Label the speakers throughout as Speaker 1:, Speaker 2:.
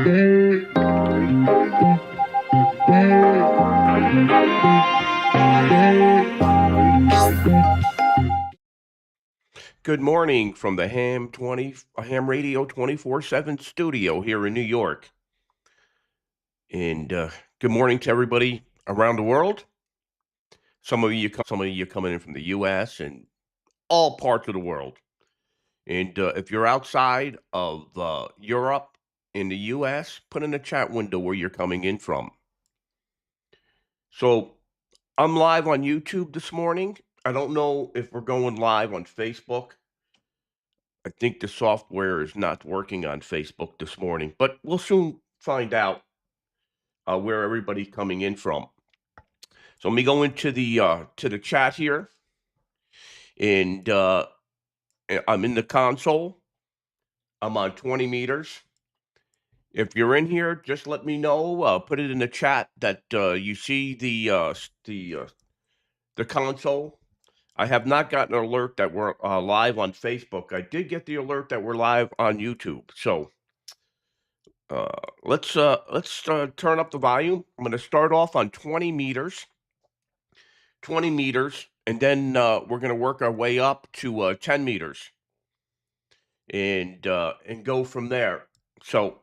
Speaker 1: Good morning from the Ham Radio 24/7 studio here in New York. And good morning to everybody around the world. Some of you coming in from the U.S. and all parts of the world. And if you're outside of Europe in the U.S., put in the chat window where you're coming in from. So I'm live on YouTube this morning. I don't know if we're going live on Facebook. I think the software is not working on Facebook this morning, but we'll soon find out where everybody's coming in from. So let me go into the chat here, and I'm in the console. I'm on 20 meters. If you're in here, just let me know. Put it in the chat that you see the console. I have not gotten an alert that we're live on Facebook. I did get the alert that we're live on YouTube. So let's turn up the volume. I'm going to start off on 20 meters. 20 meters, and then we're going to work our way up to 10 meters and go from there. So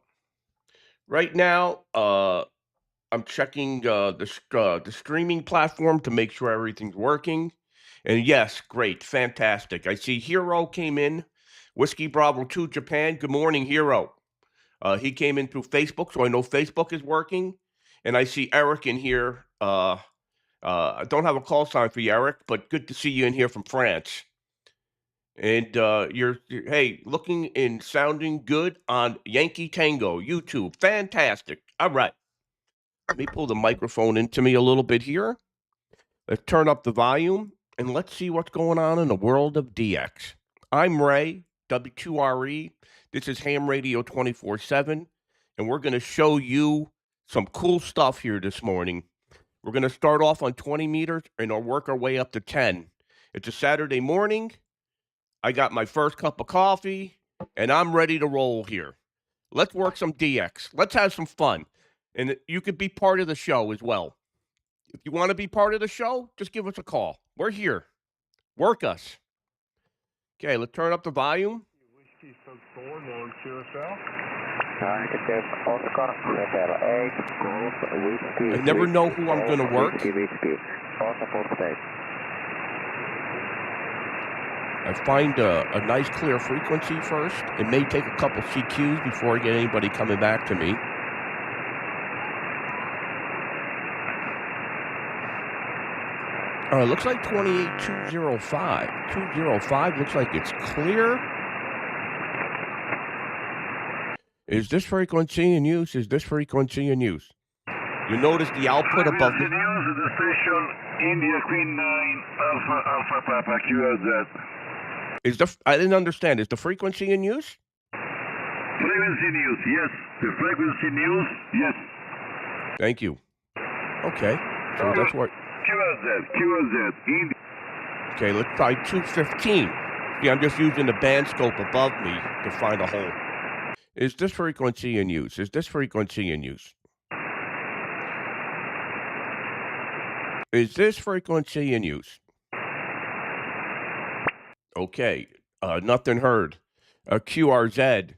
Speaker 1: right now, I'm checking the streaming platform to make sure everything's working. And yes, great, fantastic. I see Hero came in, Whiskey Bravo 2 Japan. Good morning, Hero. He came in through Facebook, so I know Facebook is working. And I see Eric in here. I don't have a call sign for you, Eric, but good to see you in here from France. And you're looking and sounding good on Yankee Tango YouTube. Fantastic. All right. Let me pull the microphone into me a little bit here. Let's turn up the volume and let's see what's going on in the world of DX. I'm Ray W2RE. This is Ham Radio 24/7, and we're going to show you some cool stuff here this morning. We're going to start off on 20 meters and I'll work our way up to 10. It's a Saturday morning. I got my first cup of coffee, and I'm ready to roll here. Let's work some DX. Let's have some fun. And you could be part of the show as well. If you want to be part of the show, just give us a call. We're here. Work us. Okay, let's turn up the volume. I never know who I'm going to work. I find a nice clear frequency first. It may take a couple CQs before I get anybody coming back to me. All right, looks like 28205. 205 looks like it's clear. Is this frequency in use? Is this frequency in use? You notice the output above the
Speaker 2: station India Queen 9 Alpha Papa QLZ.
Speaker 1: I didn't understand. Is the frequency in use?
Speaker 2: Frequency in use, yes. The frequency in use, yes.
Speaker 1: Thank you. Okay, so that's what.
Speaker 2: QLZ.
Speaker 1: Okay, let's try 215. See, I'm just using the band scope above me to find a hole. Is this frequency in use? Is this frequency in use? Is this frequency in use? Okay, nothing heard. QRZ,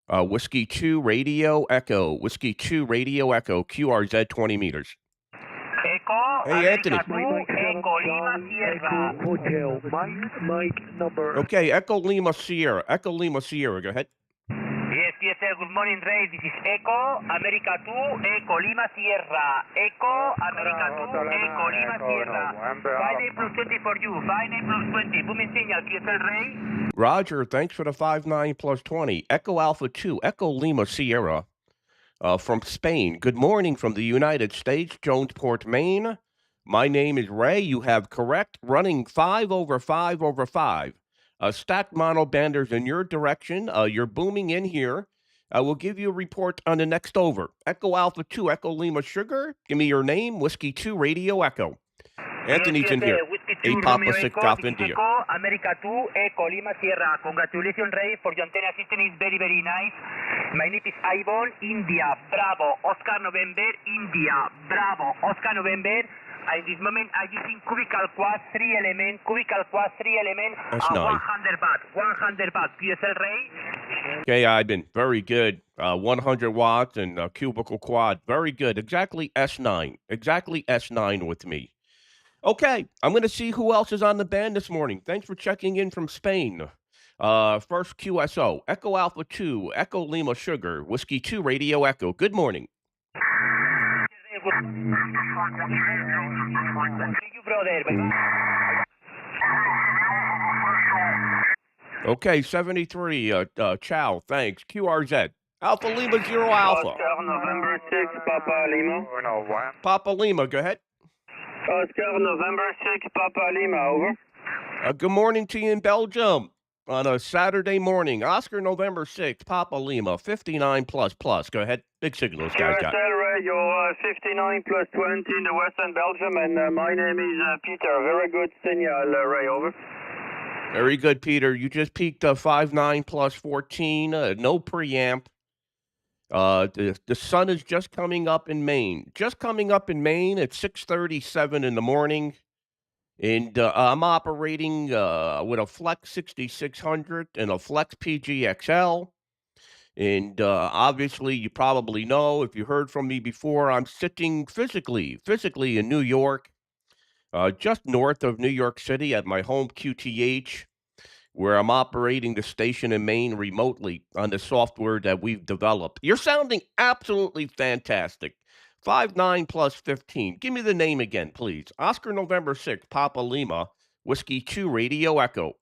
Speaker 1: Whiskey 2 Radio Echo, Whiskey 2 Radio Echo, QRZ 20 meters.
Speaker 2: Echo,
Speaker 1: hey, Anthony.
Speaker 2: Echo Lima Sierra. Hotel, Mike number.
Speaker 1: Okay, Echo Lima Sierra. Echo Lima Sierra, go ahead.
Speaker 2: Yes, sir. Good morning, Ray. This is Echo, America 2, Echo Lima Sierra. Echo, America 2, Echo Lima Sierra. 5A plus 20 for you. 5A plus 20. Booming signal, QSL Ray.
Speaker 1: Roger, thanks for the 59 plus 20. Echo Alpha 2, Echo Lima Sierra from Spain. Good morning from the United States, Jonesport, Maine. My name is Ray. You have correct. Running 5 over 5 over 5. Stacked monobanders in your direction. You're booming in here. I will give you a report on the next over. Echo Alpha 2, Echo Lima Sugar. Give me your name. Whiskey 2, Radio Echo. Anthony's in here.
Speaker 2: Whiskey 2
Speaker 1: 8
Speaker 2: Romeo
Speaker 1: Papa 6
Speaker 2: Echo,
Speaker 1: Golf
Speaker 2: this is
Speaker 1: India.
Speaker 2: Echo, America 2, Echo, Lima Sierra. Congratulations, Ray, for your antenna system is very, very nice. My name is Ivon, India, Bravo, Oscar November, India, Bravo, Oscar November. At this moment, I'm using cubical quad 3 element,
Speaker 1: That's
Speaker 2: 100 baht, 100 baht. QSL Ray.
Speaker 1: Okay, Ivan, very good. 100 watts and cubicle quad. Very good. Exactly S9. Exactly S9 with me. Okay, I'm going to see who else is on the band this morning. Thanks for checking in from Spain. First QSO, Echo Alpha 2, Echo Lima Sugar, Whiskey 2, Radio Echo. Good morning.
Speaker 2: Thank you, brother.
Speaker 1: Okay, 73, Chow, thanks. QRZ, Alpha Lima 0 Alpha.
Speaker 3: Oscar November 6, Papa Lima.
Speaker 1: Papa Lima, go ahead.
Speaker 3: Oscar November 6, Papa Lima, over.
Speaker 1: Good morning to you in Belgium on a Saturday morning. Oscar November 6th, Papa Lima, 59 plus plus. Go ahead. Big signal those guys got.
Speaker 3: QSL Radio 59 plus 20 in the Western Belgium, and my name is Peter. Very good signal, Ray, over.
Speaker 1: Very good, Peter. You just peaked 59 plus 14, no preamp. The sun is just coming up in Maine. Just coming up in Maine at 6:37 in the morning. And I'm operating with a Flex 6600 and a Flex PGXL. And obviously, you probably know, if you heard from me before, I'm sitting physically in New York, just north of New York City at my home QTH, where I'm operating the station in Maine remotely on the software that we've developed. You're sounding absolutely fantastic. 59 plus 15. Give me the name again, please. Oscar November 6, Papa Lima, Whiskey 2, Radio Echo.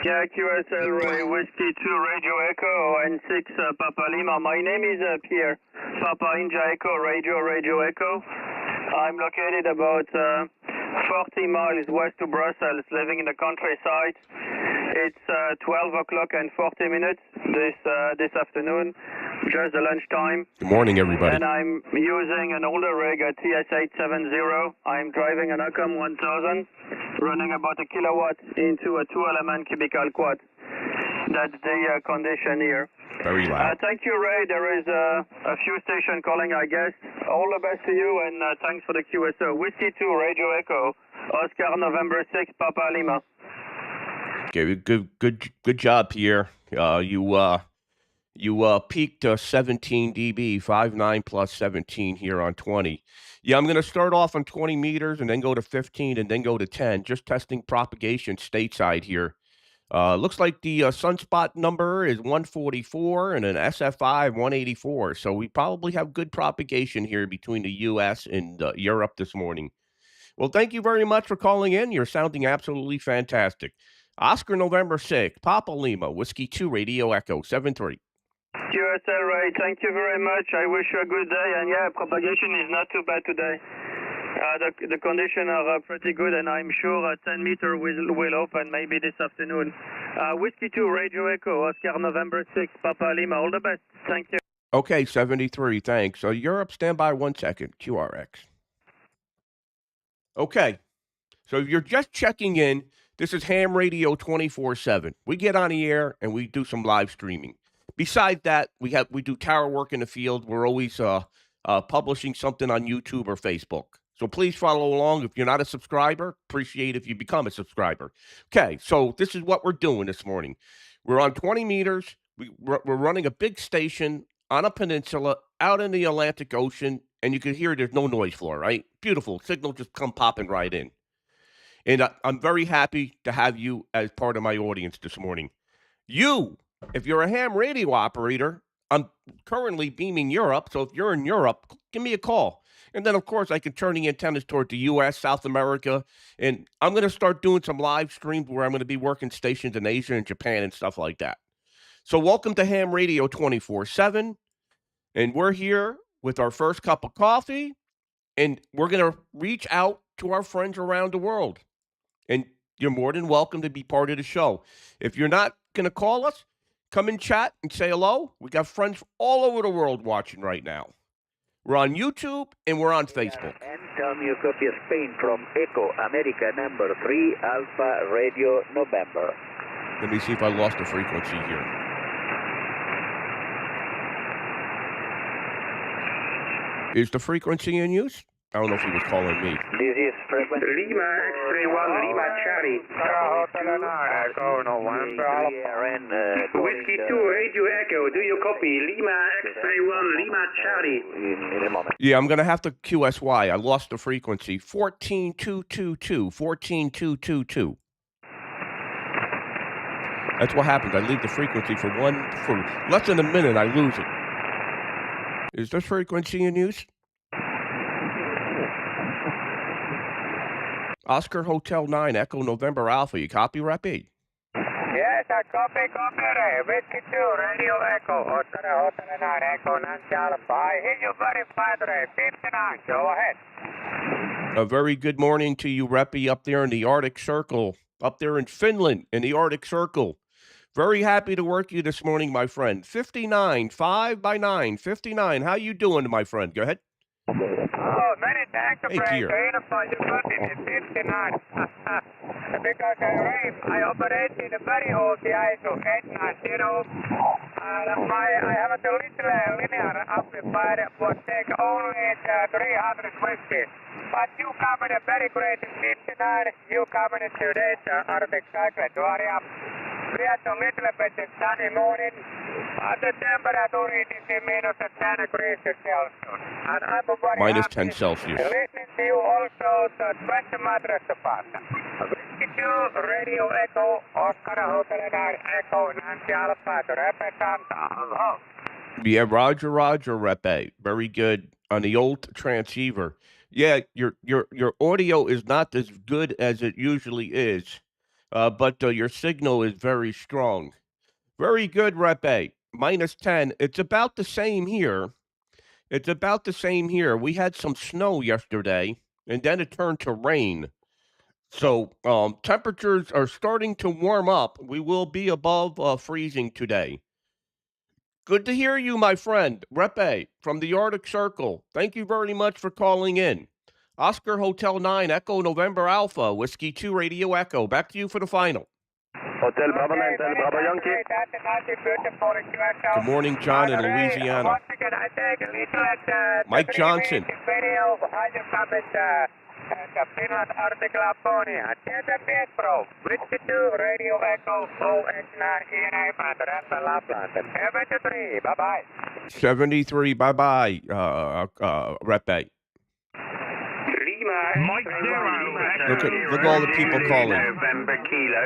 Speaker 3: Yeah, QSL Ray, Whiskey 2, Radio Echo, and 6, Papa Lima. My name is Pierre, Papa India Echo, Radio Echo. I'm located about 40 miles west to Brussels, living in the countryside. It's 12 o'clock and 40 minutes this afternoon, just the lunchtime.
Speaker 1: Good morning, everybody.
Speaker 3: And I'm using an older rig, a TS870. I'm driving an Acom 1000, running about a kilowatt into a 2-element cubical quad. That's the condition here.
Speaker 1: Very loud.
Speaker 3: Thank you, Ray. There is a few stations calling, I guess. All the best to you, and thanks for the QSO. Whiskey 2, Radio Echo, Oscar November 6, Papa Lima.
Speaker 1: Okay, good job, Pierre. You peaked 17 dB, 59 plus 17 here on 20. Yeah, I'm going to start off on 20 meters and then go to 15 and then go to 10, just testing propagation stateside here. Looks like the sunspot number is 144 and an SFI 184. So we probably have good propagation here between the U.S. and Europe this morning. Well, thank you very much for calling in. You're sounding absolutely fantastic. Oscar November 6, Papa Lima, Whiskey 2, Radio Echo, 7-3.
Speaker 3: QSL Ray, thank you very much. I wish you a good day. And yeah, propagation is not too bad today. The conditions are pretty good, and I'm sure 10 meter will open maybe this afternoon. Whiskey 2, Radio Echo, Oscar November 6, Papa Lima. All the best. Thank you.
Speaker 1: Okay, 73, thanks. Europe, stand by 1 second. QRX. Okay, so if you're just checking in, this is Ham Radio 24/7. We get on the air and we do some live streaming. Besides that, we do tower work in the field. We're always publishing something on YouTube or Facebook. So please follow along. If you're not a subscriber, appreciate if you become a subscriber. Okay, so this is what we're doing this morning. We're on 20 meters. We're running a big station on a peninsula out in the Atlantic Ocean, and you can hear there's no noise floor, right? Beautiful. Signal just come popping right in. And I'm very happy to have you as part of my audience this morning. You, if you're a ham radio operator, I'm currently beaming Europe, so if you're in Europe, give me a call. And then, of course, I can turn the antennas toward the U.S., South America, and I'm going to start doing some live streams where I'm going to be working stations in Asia and Japan and stuff like that. So welcome to Ham Radio 24/7, and we're here with our first cup of coffee, and we're going to reach out to our friends around the world. And you're more than welcome to be part of the show. If you're not going to call us, come and chat and say hello. We got friends all over the world watching right now. We're on YouTube, and we're on Facebook.
Speaker 2: And tell me a copy of Spain from Echo, America number 3, Alpha Radio November.
Speaker 1: Let me see if I lost the frequency here. Is the frequency in use? I don't know if he was calling me.
Speaker 2: This is frequency.
Speaker 3: Lima X-ray 1, Lima Charlie. Echo November. Whiskey 2, Radio Echo. Do you copy? Lima X-ray 1, Lima Charlie.
Speaker 2: In a moment.
Speaker 1: Yeah, I'm going to have to QSY. I lost the frequency. 14222. 14222. That's what happens. I leave the frequency for less than a minute. I lose it. Is this frequency in use? Oscar Hotel 9, Echo November Alpha. You copy, Rep E?
Speaker 2: Yes, I copy, Ray. Whiskey 2, Radio Echo, Oscar Hotel 9, Echo Nancy Alpha. I hear you very fine, Ray. 59, go ahead.
Speaker 1: A very good morning to you, Rep E, up there in the Arctic Circle, up there in Finland, in the Arctic Circle. Very happy to work you this morning, my friend. 59, 5 by 9, 59. How you doing, my friend? Go ahead.
Speaker 2: Oh, many thanks,
Speaker 1: Hey,
Speaker 2: Ray.
Speaker 1: dear.
Speaker 2: You got it in 59. Because, Ray, I operated a very old ISO 890. And I have a little linear amplifier would take only 300 whiskey. But you covered a very great 59. You covered today's Arctic Cycle. Hurry up. We had a little bit of sunny morning. The temperature is minus 10 degrees Celsius. And I'm very
Speaker 1: Minus
Speaker 2: happy
Speaker 1: 10 Celsius.
Speaker 2: listening to you also the 20 Madras Pasta. Whiskey 2, Radio Echo, Oscar Hotel 9, Echo, Nancy Alpha, represent.
Speaker 1: Yeah, Roger, Rep A. Very good on the old transceiver. Yeah, your audio is not as good as it usually is, but your signal is very strong. Very good, Rep A. Minus 10. It's about the same here. We had some snow yesterday, and then it turned to rain. So temperatures are starting to warm up. We will be above freezing today. Good to hear you, my friend. Rep A from the Arctic Circle. Thank you very much for calling in. Oscar Hotel 9, Echo November Alpha, Whiskey 2, Radio Echo. Back to you for the final.
Speaker 3: Hotel Bravo 9, Hotel Bravo Yankee.
Speaker 1: Good morning, John in Louisiana. Mike Johnson.
Speaker 2: Finland, Arctic Laponia, Pietro, Whiskey 2, Radio Echo, OX9, ENA, and Lapland. 73, bye-bye.
Speaker 1: 73, bye-bye, Rep A.
Speaker 3: Mike 0.
Speaker 1: Look at all the people calling.
Speaker 3: November Kilo.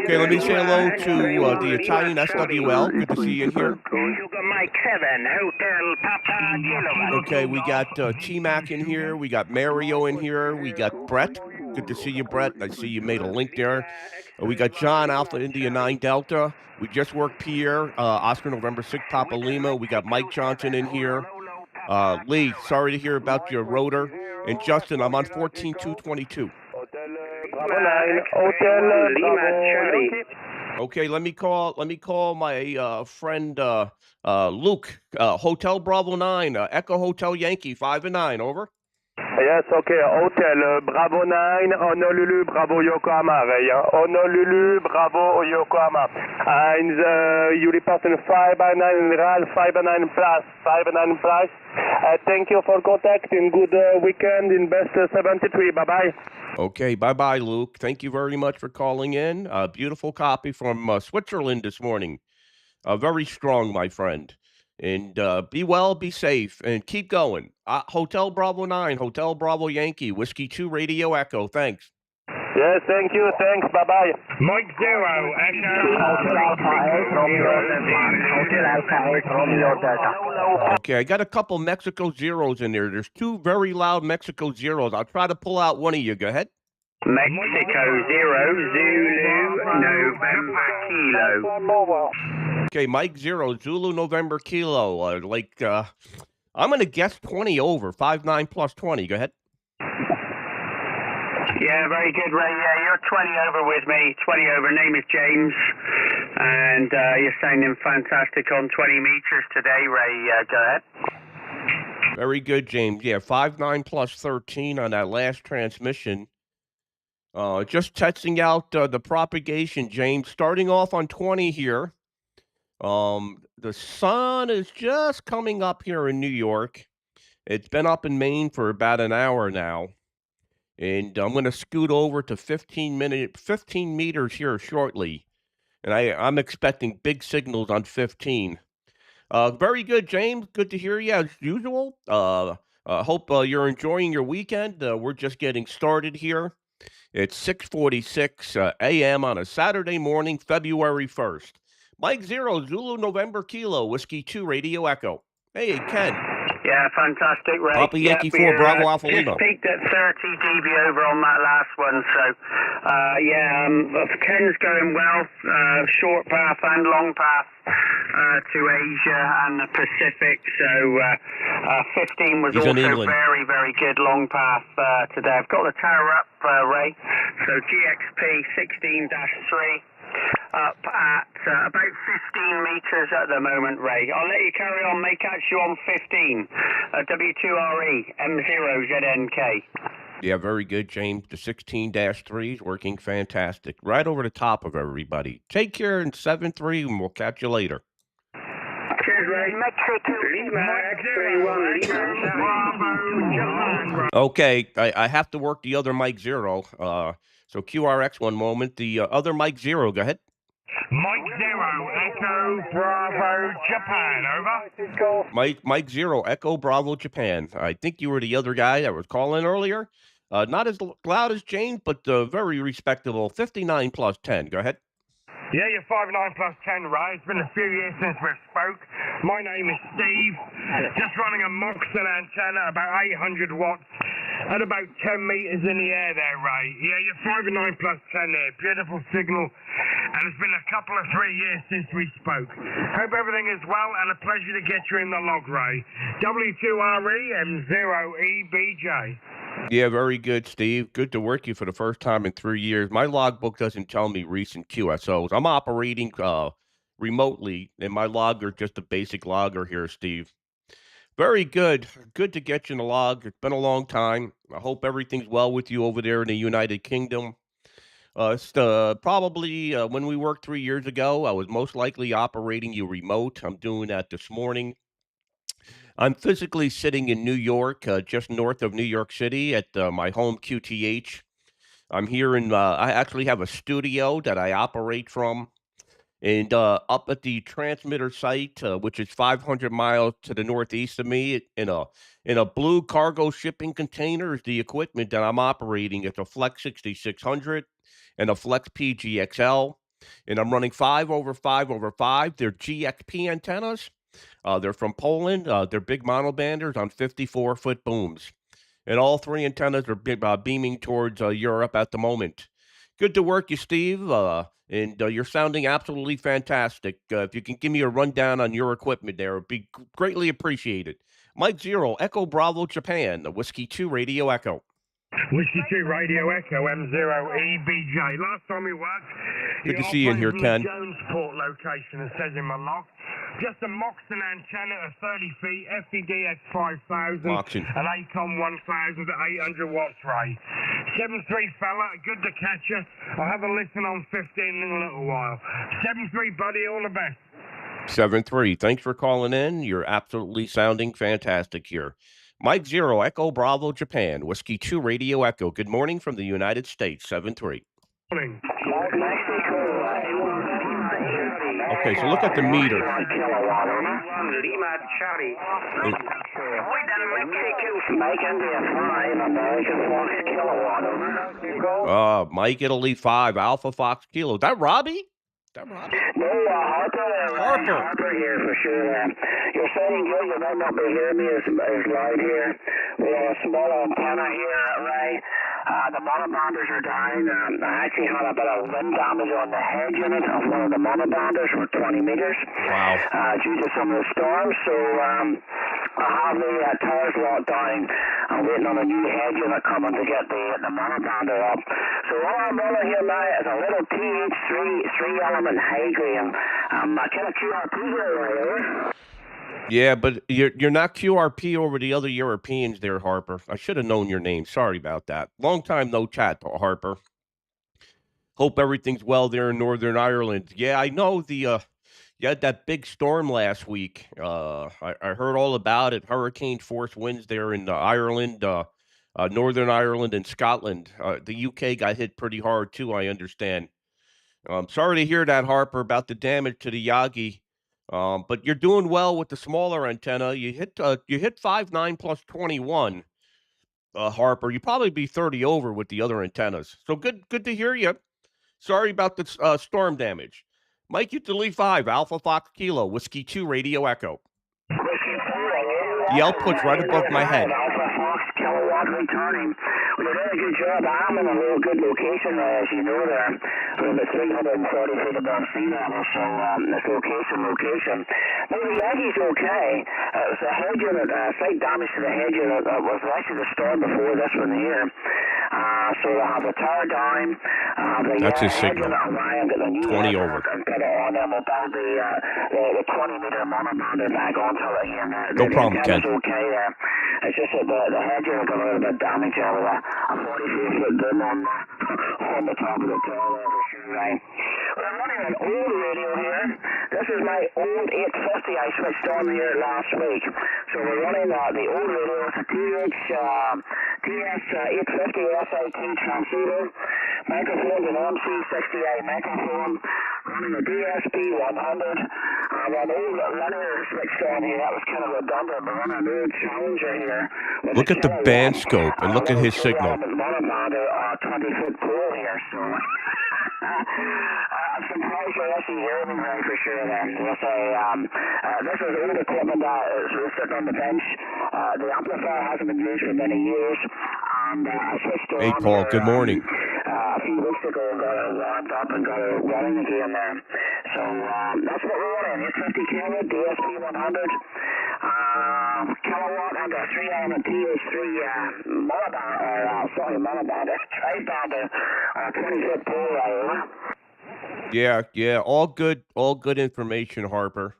Speaker 1: Okay, let me say hello to the Italian SWL. Good to see you in here.
Speaker 3: You got Mike 7, Hotel Papa Kilo.
Speaker 1: Okay, we got T-Mac in here. We got Mario in here. We got Brett. Good to see you, Brett. I see you made a link there. We got John, Alpha India 9 Delta. We just worked Pierre, Oscar November 6 Papa Lima. We got Mike Johnson in here. Lee, sorry to hear about your rotor. And Justin, I'm on 14222.
Speaker 3: Bravo 9, Hotel Lima Charlie.
Speaker 1: Okay, let me call my friend Luke. Hotel Bravo 9, Echo Hotel Yankee 5 and 9. Over.
Speaker 3: Yes, okay. Hotel Bravo 9, Honolulu, Bravo Yokohama. Honolulu, Bravo Yokohama. And you report in 5 by 9 in RAL, 5 by 9 plus, 5 by 9 plus. Thank you for contacting. Good weekend in best 73. Bye-bye.
Speaker 1: Okay, bye-bye, Luke. Thank you very much for calling in. Beautiful copy from Switzerland this morning. Very strong, my friend. And be well, be safe, and keep going. Hotel Bravo 9, Hotel Bravo Yankee, Whiskey 2, Radio Echo. Thanks.
Speaker 3: Yes, thank you. Thanks. Bye-bye.
Speaker 2: Mike 0, Hotel Alpha 8, Hotel Alpha 8, Romeo Delta.
Speaker 1: Okay, I got a couple Mexico zeros in there. There's two very loud Mexico zeros. I'll try to pull out one of you. Go ahead.
Speaker 3: Mexico 0, Zulu, November Kilo.
Speaker 1: Okay, Mike 0, Zulu November Kilo. I'm going to guess 20 over, 5-9 plus 20. Go ahead.
Speaker 3: Yeah, very good, Ray. Yeah, you're 20 over with me. 20 over. Name is James. And you're sounding fantastic on 20 meters today, Ray. Go ahead.
Speaker 1: Very good, James. Yeah, 5.9 plus 13 on that last transmission. Just testing out the propagation, James. Starting off on 20 here. The sun is just coming up here in New York. It's been up in Maine for about an hour now. And I'm going to scoot over to 15 meters here shortly. And I'm expecting big signals on 15. Very good, James. Good to hear you as usual. Hope you're enjoying your weekend. We're just getting started here. It's 6:46 a.m. on a Saturday morning, February 1st. Mike Zero, Zulu November Kilo, Whiskey 2, Radio Echo. Hey, Ken.
Speaker 3: Yeah, fantastic, Ray.
Speaker 1: Papa Yankee 4, Bravo Alpha Lima.
Speaker 3: Just peaked at 30 dB over on that last one, so Ken's going well. Short path and long path to Asia and the Pacific. So 15 was
Speaker 1: He's
Speaker 3: also
Speaker 1: very,
Speaker 3: very good long path today. I've got the tower up, Ray. So GXP 16-3. Up at about 15 meters at the moment, Ray. I'll let you carry on. May catch you on 15. W2RE, M0ZNK.
Speaker 1: Yeah, very good, James. The 16-3 is working fantastic. Right over the top of everybody. Take care in 7-3, and we'll catch you later.
Speaker 3: Cheers, Ray. Lima X-ray 1.
Speaker 1: Okay, I have to work the other Mike Zero. So QRX, one moment. The other Mike Zero, go ahead.
Speaker 4: Mike Zero, Echo Bravo Japan, over.
Speaker 1: Mike Zero, Echo Bravo Japan. I think you were the other guy that was calling earlier. Not as loud as James, but very respectable. 59 plus 10. Go ahead.
Speaker 4: Yeah, you're 5.9 plus 10, Ray. It's been a few years since we've spoke. My name is Steve. Just running a Moxon antenna, about 800 watts, at about 10 meters in the air there, Ray. Yeah, you're 5.9 plus 10 there. Beautiful signal. And it's been a couple of 3 years since we spoke. Hope everything is well, and a pleasure to get you in the log, Ray. W2RE M0EBJ.
Speaker 1: Yeah, very good, Steve. Good to work you for the first time in 3 years. My logbook doesn't tell me recent QSOs. I'm operating remotely, and my logger is just a basic logger here, Steve. Very good. Good to get you in the log. It's been a long time. I hope everything's well with you over there in the United Kingdom. It's probably when we worked 3 years ago, I was most likely operating you remote. I'm doing that this morning. I'm physically sitting in New York, just north of New York City at my home QTH. I'm here I actually have a studio that I operate from. And up at the transmitter site, which is 500 miles to the northeast of me, in a blue cargo shipping container is the equipment that I'm operating. It's a Flex 6600 and a Flex PGXL. And I'm running 5/5/5. They're GXP antennas. They're from Poland. They're big monobanders on 54-foot booms. And all three antennas are beaming towards Europe at the moment. Good to work you, Steve. And you're sounding absolutely fantastic. If you can give me a rundown on your equipment there, it would be greatly appreciated. Mike Zero, Echo Bravo Japan, the Whiskey 2 Radio Echo.
Speaker 4: Whiskey 2 Radio Echo M0EBJ. Last time we worked,
Speaker 1: Good to see you in here, Ken.
Speaker 4: Jonesport location, it says in my log. Just a Moxon antenna at 30 feet, FDDX 5000,
Speaker 1: Moxon.
Speaker 4: and ACOM 1000 at 800 watts, Ray. 7-3 fella, good to catch you. I'll have a listen on 15 in a little while. 7-3, buddy, all the best.
Speaker 1: 7-3. Thanks for calling in. You're absolutely sounding fantastic here. Mike Zero, Echo Bravo Japan, Whiskey 2 Radio Echo. Good morning from the United States. 7-3.
Speaker 4: Morning.
Speaker 1: Okay, so look at the meter. Mike Italy 5, Alpha Fox Kilo. Is that Robbie?
Speaker 3: No, Harper here for sure. You're saying good, you might not be hearing me as loud here. We have a small antenna here, Ray. The monobanders are down. I actually had a bit of wind damage on the head unit of one of the monobanders for 20 meters.
Speaker 1: Wow.
Speaker 3: Due to some of the storms, so I have the towers locked down. I'm waiting on a new head unit coming to get the monobander up. So all I'm running here now is a little TH3 3-element high grade. Kind of QRP here, right over.
Speaker 1: Yeah, but you're not QRP over the other Europeans there, Harper. I should have known your name. Sorry about that. Long time no chat, Harper. Hope everything's well there in Northern Ireland. Yeah, I know you had that big storm last week. I heard all about it. Hurricane force winds there in Ireland, Northern Ireland, and Scotland. The UK got hit pretty hard too. I understand. Sorry to hear that, Harper, about the damage to the Yagi. But you're doing well with the smaller antenna. You hit 5.9 plus 21, Harper. You probably be 30 over with the other antennas. So good to hear you. Sorry about the storm damage. Mike Italy 5, Alpha Fox Kilo, Whiskey 2, Radio Echo. The output's right above my head.
Speaker 2: Alpha Fox Kilowatt returning. We did a good job. I'm in a real good location, as you know there. We're about 340 feet above sea level, so this location. Now, the Yankie's okay. It was a head unit, slight damage to the head unit. That was actually the storm before this one here. So they have the tower down.
Speaker 1: That's his signal. 20 over.
Speaker 2: And put it on them about the 20-meter monobander back onto it again.
Speaker 1: No problem, Ken.
Speaker 2: It's okay there. It's just that the head unit got a little bit damaged there with a 44-foot boom on the top of the tower there for sure, right? Well, I'm running an old radio here. This is my old 850 I switched on here last week. So we're running the old radio. It's a TS850 SIT transceiver. Microphone's an MC68 microphone. Running a DSP 100. An old linear switched on here. That was kind of redundant. We're running an old Challenger here.
Speaker 1: Look at the band scope and look at his signal.
Speaker 2: 20-foot pole here, so I'm surprised you're actually hearing me right for sure there. This is old equipment that is sitting on the bench. The amplifier hasn't been used for many years, and I switched to
Speaker 1: Hey, Paul, good morning.
Speaker 2: a few weeks ago and got it ramped up and got it running again there. So that's what we're running. 850 kilowatt, DSP 100. Kilowatt and a 3-element TH3 monobander, tri-bander, 20-foot pole right.
Speaker 1: Yeah, all good information, Harper.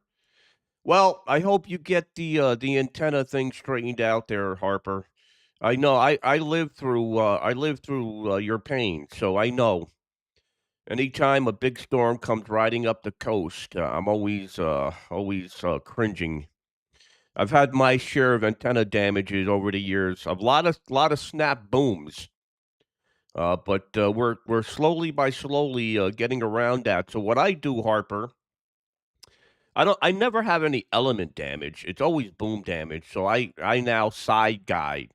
Speaker 1: Well, I hope you get the antenna thing straightened out there, Harper. I know I lived through your pain, so I know. Anytime a big storm comes riding up the coast, I'm always cringing. I've had my share of antenna damages over the years. A lot of snap booms. But we're slowly getting around that. So what I do, Harper, I never have any element damage. It's always boom damage. So I now side guide.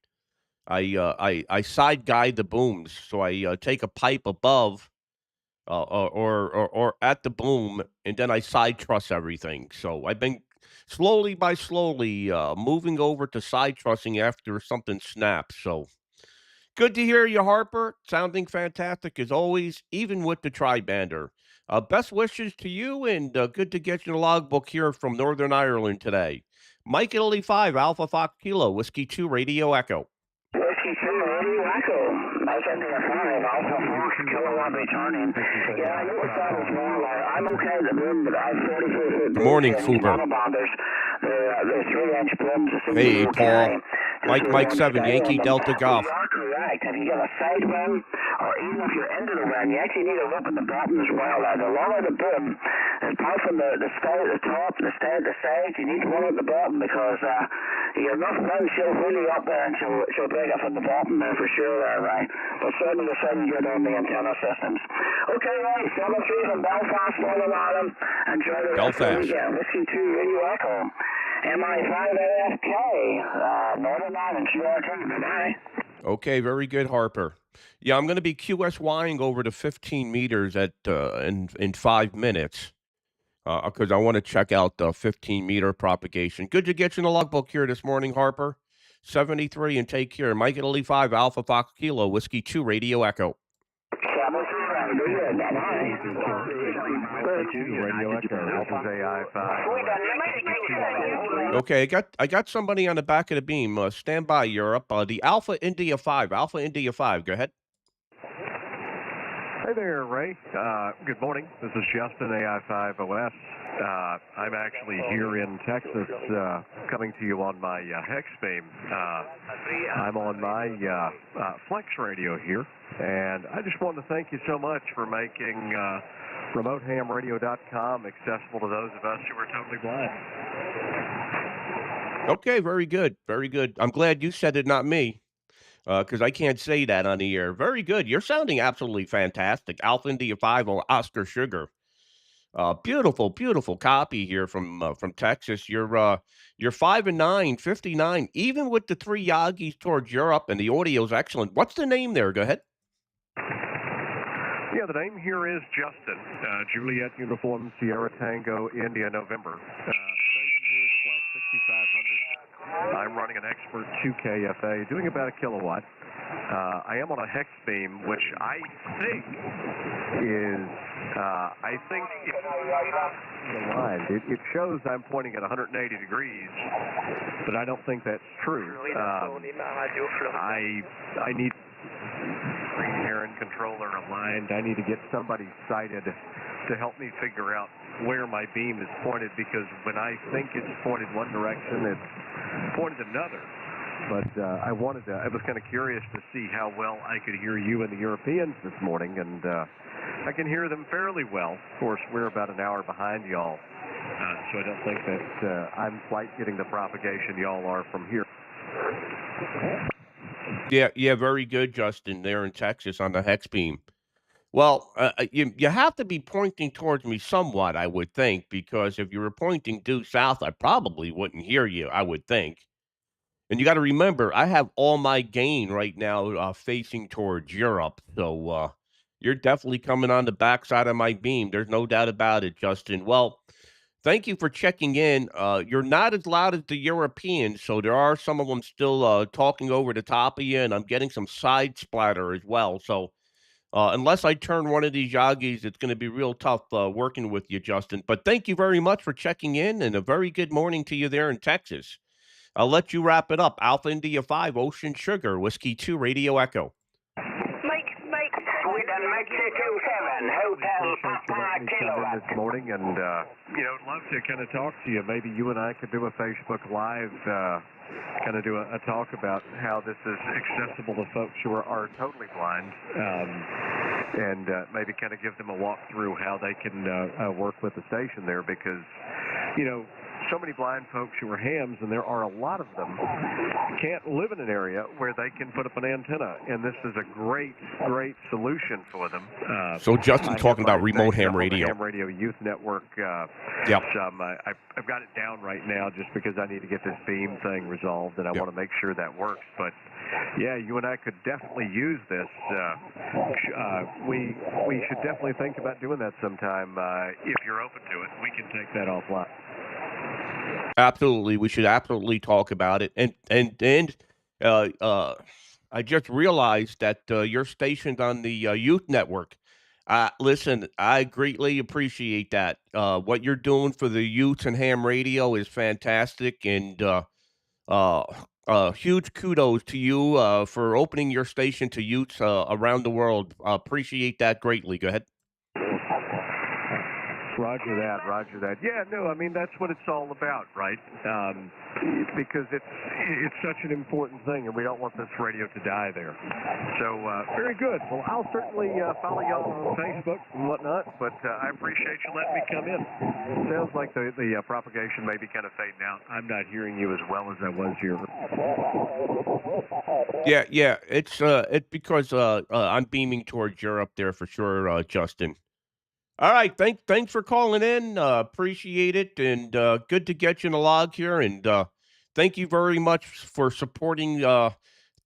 Speaker 1: I side guide the booms. So I take a pipe above or at the boom, and then I side truss everything. So I've been slowly moving over to side trussing after something snaps. So good to hear you, Harper. Sounding fantastic as always, even with the tri-bander. Best wishes to you, and good to get your logbook here from Northern Ireland today. Mike Italy 5, Alpha Fox Kilo, Whiskey 2, Radio Echo.
Speaker 2: Whiskey 2, Radio Echo. Mike Italy 5, Alpha Fox Kilowatt returning. Yeah, I noticed that as well. I'm okay at the moment, but I have 44-foot
Speaker 1: Good morning, Fuber.
Speaker 2: monobanders. The 3-inch booms.
Speaker 1: Hey,
Speaker 2: okay.
Speaker 1: Paul. Mike 7, Yankee Delta Golf.
Speaker 2: You are correct. If you get a side wind, or even if you're into the wind, you actually need a rope at the bottom as well. The longer the boom, apart from the stay at the top, the stay at the side, you need one at the bottom because you get enough wind, she'll really up there and she'll break it from the bottom there for sure there, right? But certainly the sound good on the antenna systems. Okay, right, 7-3 from Belfast, Northern Ireland. Enjoy the rest of the weekend. Whiskey 2, Radio Echo. MI5AFK, Northern Ireland, QRT, bye-bye.
Speaker 1: Okay, very good, Harper. Yeah, I'm going to be QSYing over to 15 meters at in 5 minutes because I want to check out the 15-meter propagation. Good to get you in the logbook here this morning, Harper. 73 and take care. Mike Italy 5, Alpha Fox Kilo, Whiskey 2, Radio Echo. Okay, I got somebody on the back of the beam. Stand by, Europe. The Alpha India 5. Alpha India 5. Go ahead.
Speaker 5: Hey there, Ray. Good morning. This is Justin, AI5OS. I'm actually here in Texas, coming to you on my hex beam. I'm on my Flex radio here, and I just wanted to thank you so much for making remotehamradio.com accessible to those of us who are totally blind.
Speaker 1: Okay, very good, very good. I'm glad you said it, not me, because I can't say that on the air. Very good. You're sounding absolutely fantastic. Alpha India 5 Oscar Sugar. Beautiful, beautiful copy here from Texas. You're 5 and 9, 59, even with the 3 Yagis towards Europe, and the audio's excellent. What's the name there? Go ahead.
Speaker 5: Yeah, the name here is Justin. Juliet Uniform Sierra Tango India November. Station here is Flat 6500. I'm running an Expert 2KFA, doing about a kilowatt. I am on a hex beam, which I think is, it shows I'm pointing at 180 degrees, but I don't think that's true. I need Aaron controller aligned. I need to get somebody sighted to help me figure out where my beam is pointed, because when I think it's pointed one direction, it's pointed another. But I was kind of curious to see how well I could hear you and the Europeans this morning, and I can hear them fairly well. Of course, we're about an hour behind y'all, so I don't think that I'm quite getting the propagation y'all are from here.
Speaker 1: Yeah, very good, Justin, there in Texas on the hex beam. Well, you have to be pointing towards me somewhat, I would think, because if you were pointing due south, I probably wouldn't hear you, I would think. And you got to remember, I have all my gain right now facing towards Europe, so you're definitely coming on the backside of my beam. There's no doubt about it, Justin. Well, thank you for checking in. You're not as loud as the Europeans, so there are some of them still talking over the top of you, and I'm getting some side splatter as well. So unless I turn one of these Yagis, it's going to be real tough working with you, Justin. But thank you very much for checking in, and a very good morning to you there in Texas. I'll let you wrap it up. Alpha India 5, Ocean Sugar, Whiskey 2, Radio Echo.
Speaker 2: Mike, Sweden, Mexico 7, Hotel Papa Kilowatt.
Speaker 5: This morning, and I'd love to kind of talk to you. Maybe you and I could do a Facebook Live, kind of do a talk about how this is accessible to folks who are totally blind, and maybe kind of give them a walk through how they can work with the station there, because so many blind folks who are hams, and there are a lot of them, can't live in an area where they can put up an antenna, and this is a great solution for them.
Speaker 1: So Justin talking about remote ham radio.
Speaker 5: Ham radio youth network.
Speaker 1: Yep.
Speaker 5: I've got it down right now just because I need to get this beam thing resolved, and I want to make sure that works. But yeah, you and I could definitely use this. We should definitely think about doing that sometime. If you're open to it, we can take that offline.
Speaker 1: Absolutely, we should absolutely talk about it. And I just realized that you're stationed on the youth network. Listen, I greatly appreciate that. What you're doing for the youths and ham radio is fantastic, and huge kudos to you for opening your station to youths around the world. Appreciate that greatly. Go ahead.
Speaker 5: Roger that. Yeah, no, I mean, that's what it's all about, right? Because it's such an important thing, and we don't want this radio to die there. So, very good. Well, I'll certainly follow y'all on Facebook and whatnot, but I appreciate you letting me come in. Sounds like the propagation may be kind of fading out. I'm not hearing you as well as I was here.
Speaker 1: Yeah, it's because I'm beaming towards Europe there for sure, Justin. All right, thanks for calling in. Appreciate it, and good to get you in the log here. And thank you very much for supporting the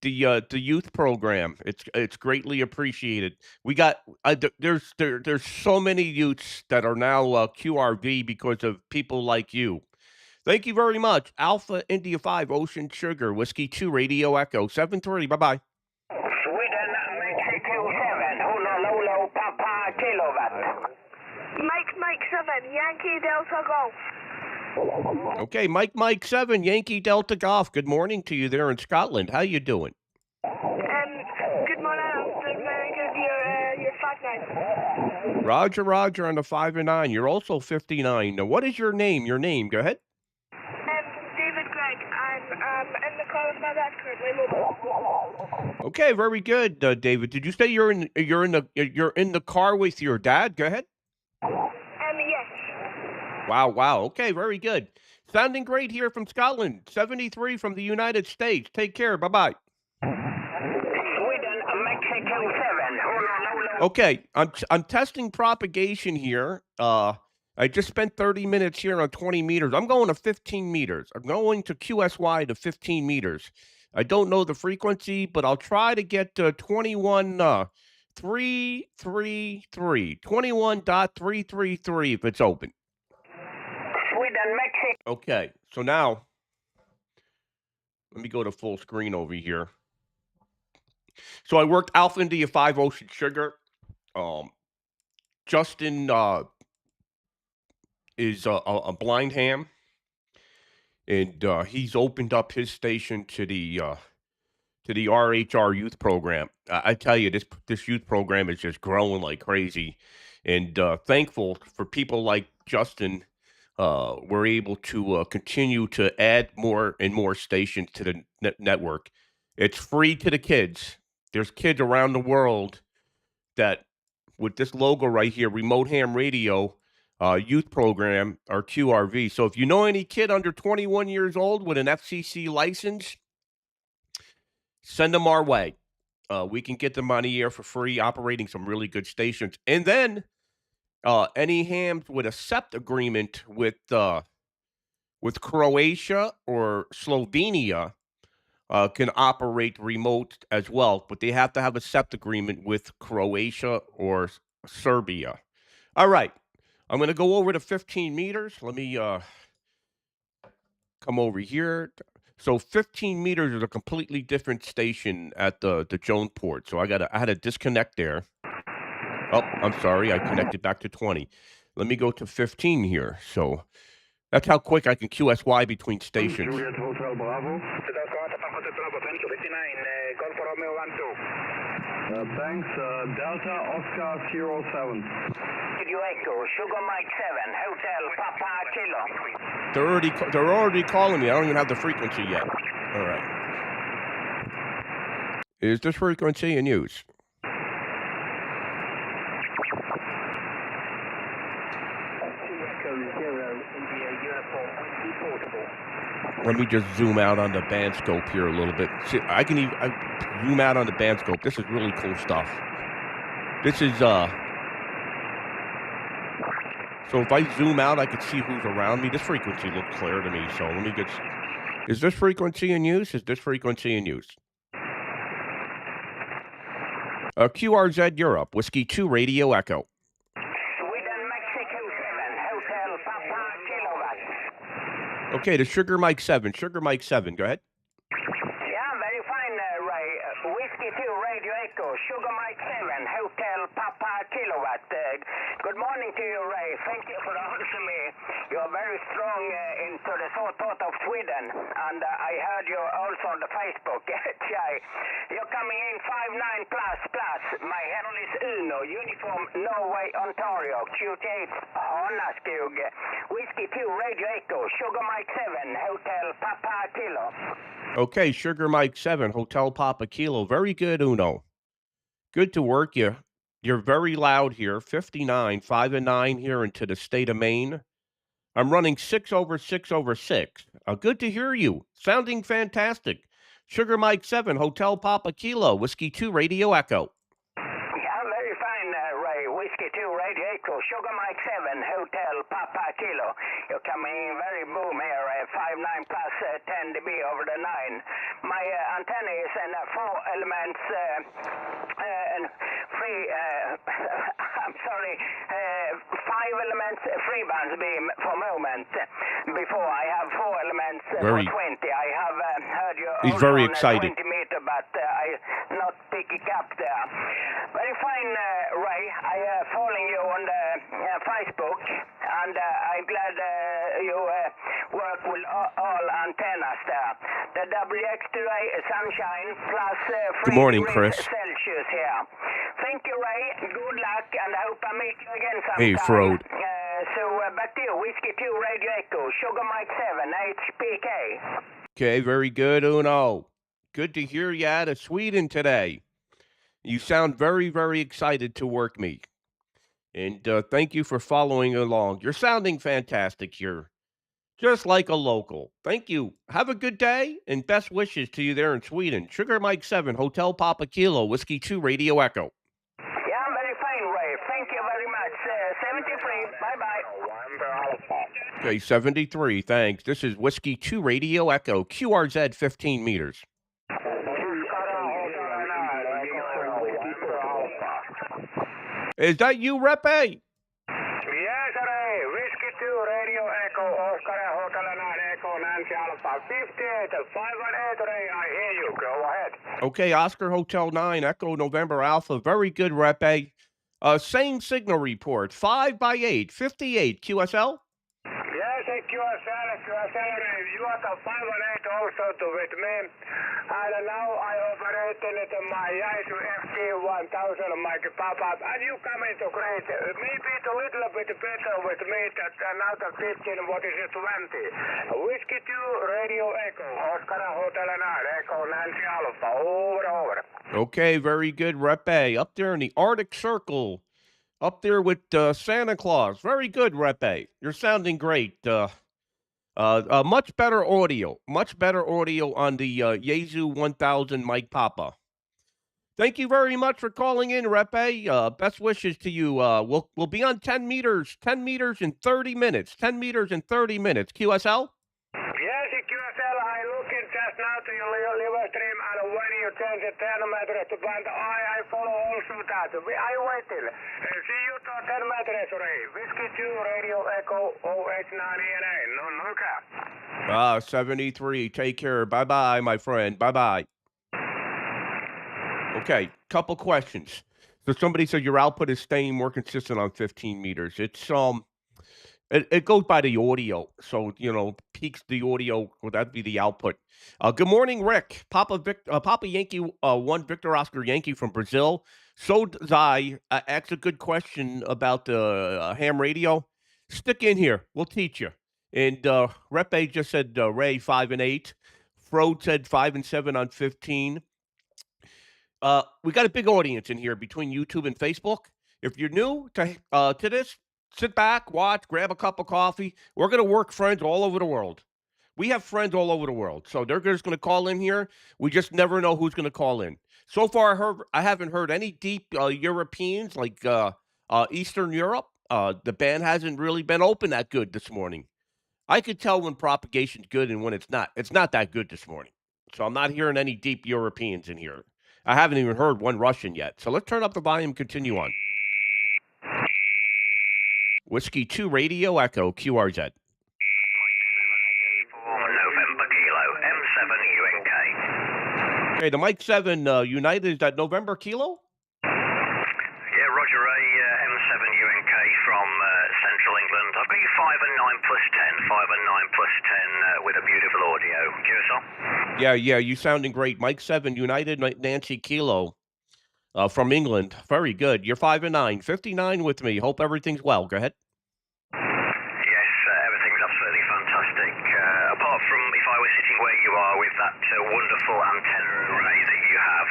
Speaker 1: youth program. It's greatly appreciated. We got there's so many youths that are now QRV because of people like you. Thank you very much. Alpha India 5, Ocean Sugar, Whiskey 2, Radio Echo 730. Bye bye.
Speaker 2: Sweden, Mexico 7, Honolulu, Papa Kilowatt. Mike 7, Yankee Delta Golf.
Speaker 1: Okay, Mike 7, Yankee Delta Golf. Good morning to you there in Scotland. How you doing?
Speaker 2: Good morning. I'm doing very good. You're 5'9".
Speaker 1: Roger, Roger on the 5 and 9. You're also 59. Now, what is your name? Your name. Go ahead.
Speaker 6: David Gregg. I'm in the car with my dad currently.
Speaker 1: Okay, very good, David. Did you say you're in the car with your dad? Go ahead.
Speaker 6: Yes.
Speaker 1: Wow. Okay, very good. Sounding great here from Scotland. 73 from the United States. Take care. Bye-bye.
Speaker 2: Sweden, Mexico 7.
Speaker 1: Okay, I'm testing propagation here. I just spent 30 minutes here on 20 meters. I'm going to 15 meters. I'm going to QSY to 15 meters. I don't know the frequency, but I'll try to get 21.333. 21.333 if it's open.
Speaker 2: Sweden, Mexico.
Speaker 1: Okay, so now let me go to full screen over here. So I worked Alpha India 5 Ocean Sugar. Justin is a blind ham, and he's opened up his station to the RHR youth program. I tell you, this youth program is just growing like crazy, and thankful for people like Justin. We're able to continue to add more and more stations to the network. It's free to the kids. There's kids around the world that, with this logo right here, Remote Ham Radio Youth Program, or QRV. So if you know any kid under 21 years old with an FCC license, send them our way. We can get them on the air for free, operating some really good stations. And then any hams with a SEPT agreement with Croatia or Slovenia can operate remote as well, but they have to have a SEPT agreement with Croatia or Serbia. All right, I'm going to go over to 15 meters. Let me come over here. So 15 meters is a completely different station at the Jones port. So I had to disconnect there. Oh, I'm sorry, I connected back to 20. Let me go to 15 here. So that's how quick I can QSY between stations.
Speaker 3: Juliet Hotel Bravo. Thanks, Delta Oscar 07.
Speaker 2: Radio Echo, Sugar Mike 7, Hotel Papa Kilo.
Speaker 1: They're already calling me. I don't even have the frequency yet. All right. Is this frequency in use? Let me just zoom out on the band scope here a little bit. See, I zoom out on the band scope. This is really cool stuff. This is so if I zoom out, I can see who's around me. This frequency looks clear to me. So let me get. Is this frequency in use? Is this frequency in use? QRZ Europe, Whiskey 2 Radio Echo.
Speaker 2: Sweden, Mexico 7, Hotel Papa Kilowatt.
Speaker 1: Okay, the Sugar Mike 7. Sugar Mike 7, go ahead.
Speaker 2: Yeah, very fine, Ray. Whiskey 2 Radio Echo, Sugar Mike 7, Hotel Papa Kilowatt. Good morning to you, Ray. Thank you for answering me. You're very strong into the thought of Sweden, and I heard you also on the Facebook. You're coming in 59 plus. My handle is Uno, Uniform Norway, Ontario, QT8, Honnaskog. Whiskey 2 Radio Echo, Sugar Mike 7, Hotel Papa Kilo.
Speaker 1: Okay, Sugar Mike 7, Hotel Papa Kilo. Very good, Uno. Good to work you. You're very loud here. 59, 5 and 9 here into the state of Maine. I'm running 6/6/6. Good to hear you. Sounding fantastic. Sugar Mike 7, Hotel Papa Kilo, Whiskey 2 Radio Echo.
Speaker 2: Yeah, very fine, Ray. Whiskey 2 Radio Echo, Sugar Mike 7, Hotel Papa Kilo. You're coming in very boom here, 59 plus 10 dB over the 9. My antenna is in 4 elements and free, I'm sorry, 5 elements free bands beam for moment. Before I have 4 elements for 20. I have heard you
Speaker 1: He's very
Speaker 2: on
Speaker 1: excited.
Speaker 2: 20 meter, but I not picking up there. Very fine, Ray. I following you on the Facebook, and I'm glad you work with all antennas there. The WX2A sunshine plus 3
Speaker 1: Good morning,
Speaker 2: degrees
Speaker 1: Chris.
Speaker 2: Celsius here. Thank you, Ray. Good luck, and I hope I meet you again sometime.
Speaker 1: Hey, Frode.
Speaker 2: Back to you. Whiskey 2, Radio Echo, Sugar Mike 7, HPK.
Speaker 1: Okay, very good, Uno. Good to hear you out of Sweden today. You sound very, very excited to work me. And thank you for following along. You're sounding fantastic here. Just like a local. Thank you. Have a good day and best wishes to you there in Sweden. Sugar Mike 7, Hotel Papa Kilo, Whiskey 2, Radio Echo.
Speaker 2: Yeah, I'm very fine, Ray. Thank you very much. 73. Bye-bye.
Speaker 1: Okay, 73, thanks. This is Whiskey 2, Radio Echo, QRZ 15 meters. Is that you, Rep A?
Speaker 4: Yes, Ray. Whiskey 2, Radio Echo, Oscar Hotel 9 Echo, Nancy Alpha, 58, 518, Ray. I hear you. Go ahead.
Speaker 1: Okay, Oscar Hotel 9, Echo November Alpha. Very good, Rep A. Same signal report, 5 by 8, 58, QSL?
Speaker 4: Yes, QSL, Ray. You are the 518 also to with me. And now I operate it in my Yaesu FT1000 Mike Papa. And you come into great. Maybe it's a little bit better with me that out of 15, what is it, 20? Whiskey 2, Radio Echo, Oscar Hotel 9, Echo, Nancy Alpha, over.
Speaker 1: Okay, very good, Rep A. Up there in the Arctic Circle. Up there with Santa Claus. Very good, Rep A. You're sounding great. Much better audio. Much better audio on the Yaesu 1000 Mike Papa. Thank you very much for calling in, Rep A. Best wishes to you. We'll be on 10 meters. 10 meters in 30 minutes. 10 meters in 30 minutes. QSL?
Speaker 4: Yes, QSL, I look in just now to your live stream, and when you change the thermometer to band, I follow also that. I waiting. See you to 10 meters, Ray. Whiskey 2, Radio Echo, OH9ENA. No cap.
Speaker 1: 73. Take care. Bye-bye, my friend. Bye-bye. Okay, couple questions. So somebody said your output is staying more consistent on 15 meters. It's it goes by the audio. So, peaks the audio, well, that'd be the output. Good morning, Rick. Papa Yankee 1 Victor Oscar Yankee from Brazil. So Zai asked a good question about the ham radio. Stick in here. We'll teach you. And Rep A just said Ray 5 and 8. Frode said 5 and 7 on 15. We got a big audience in here between YouTube and Facebook. If you're new to this, sit back, watch, grab a cup of coffee. We're going to work friends all over the world. We have friends all over the world. So they're just going to call in here. We just never know who's going to call in. So far, I haven't heard any deep Europeans like Eastern Europe. The band hasn't really been open that good this morning. I could tell when propagation's good and when it's not. It's not that good this morning. So I'm not hearing any deep Europeans in here. I haven't even heard one Russian yet. So let's turn up the volume, continue on. Whiskey 2 Radio Echo, QRZ.
Speaker 2: November Kilo, M7 UNK.
Speaker 1: Okay, the Mike 7 United, is that November Kilo?
Speaker 2: Yeah, Roger Ray, M7 UNK from Central England. I've got you 5 and 9 plus 10, 5 and 9 plus 10 with a beautiful audio. QSL?
Speaker 1: Yeah, you sounding great. Mike 7 United Nancy Kilo from England. Very good. You're 5 and 9. 59 with me. Hope everything's well. Go ahead.
Speaker 2: Yes, everything's absolutely fantastic. Apart from if I was sitting where you are with that wonderful antenna array that you have,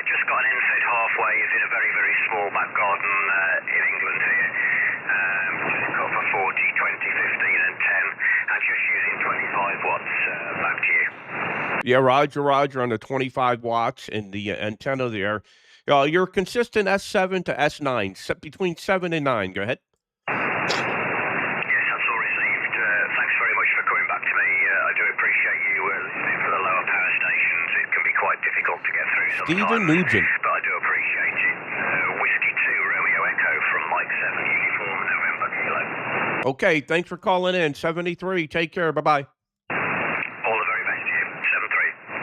Speaker 2: just got an end-fed halfway is in a very, very small back garden in England here. Just got for 40, 20, 15 and 10 and just using 25 watts. Back to you.
Speaker 1: Yeah, Roger on the 25 watts and the antenna there. You're consistent S7 to S9, between 7 and 9. Go ahead.
Speaker 2: Yes, that's all received. Thanks very much for coming back to me. I do appreciate you listening for the lower power stations. It can be quite difficult to get through sometimes.
Speaker 1: Stephen Nugent.
Speaker 2: But I do appreciate it. Whiskey 2 Romeo Echo from Mike 7 Uniform November Kilo.
Speaker 1: Okay, thanks for calling in. 73. Take care. Bye-bye.
Speaker 2: All the very best to you.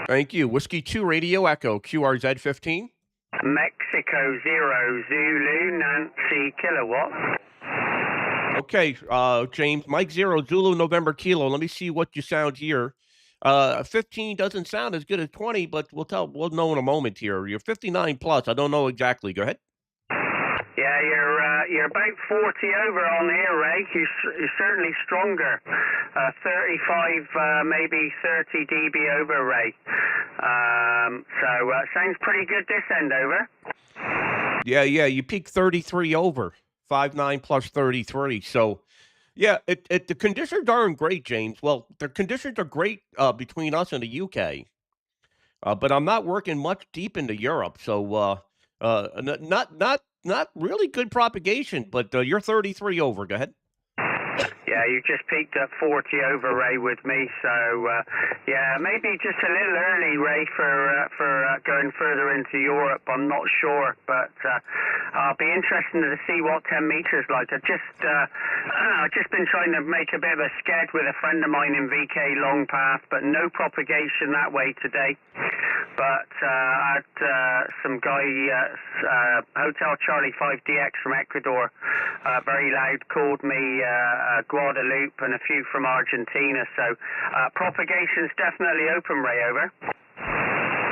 Speaker 2: 7-3.
Speaker 1: Thank you. Whiskey 2 Radio Echo, QRZ 15.
Speaker 3: Mexico 0 Zulu Nancy Kilowatt.
Speaker 1: Okay, James, Mike 0 Zulu November Kilo. Let me see what you sound here. 15 doesn't sound as good as 20, but we'll know in a moment here. You're 59 plus. I don't know exactly. Go ahead.
Speaker 3: Yeah, you're about 40 over on here, Ray. You're certainly stronger. 35, maybe 30 dB over, Ray. So sounds pretty good this end over.
Speaker 1: Yeah, you peaked 33 over, 5.9 plus 33. So, yeah, the conditions aren't great, James. Well, the conditions are great between us and the UK, but I'm not working much deep into Europe. So, not really good propagation. But you're 33 over. Go ahead.
Speaker 3: Yeah, you just peaked at 40 over, Ray, with me. So, yeah, maybe just a little early, Ray, for going further into Europe. I'm not sure, but I'll be interested to see what 10 meters like. I've just been trying to make a bit of a sked with a friend of mine in VK Long Path, but no propagation that way today. But I had some guy, Hotel Charlie 5DX from Ecuador, very loud, called me Guadalupe and a few from Argentina. So propagation's definitely open, Ray, over.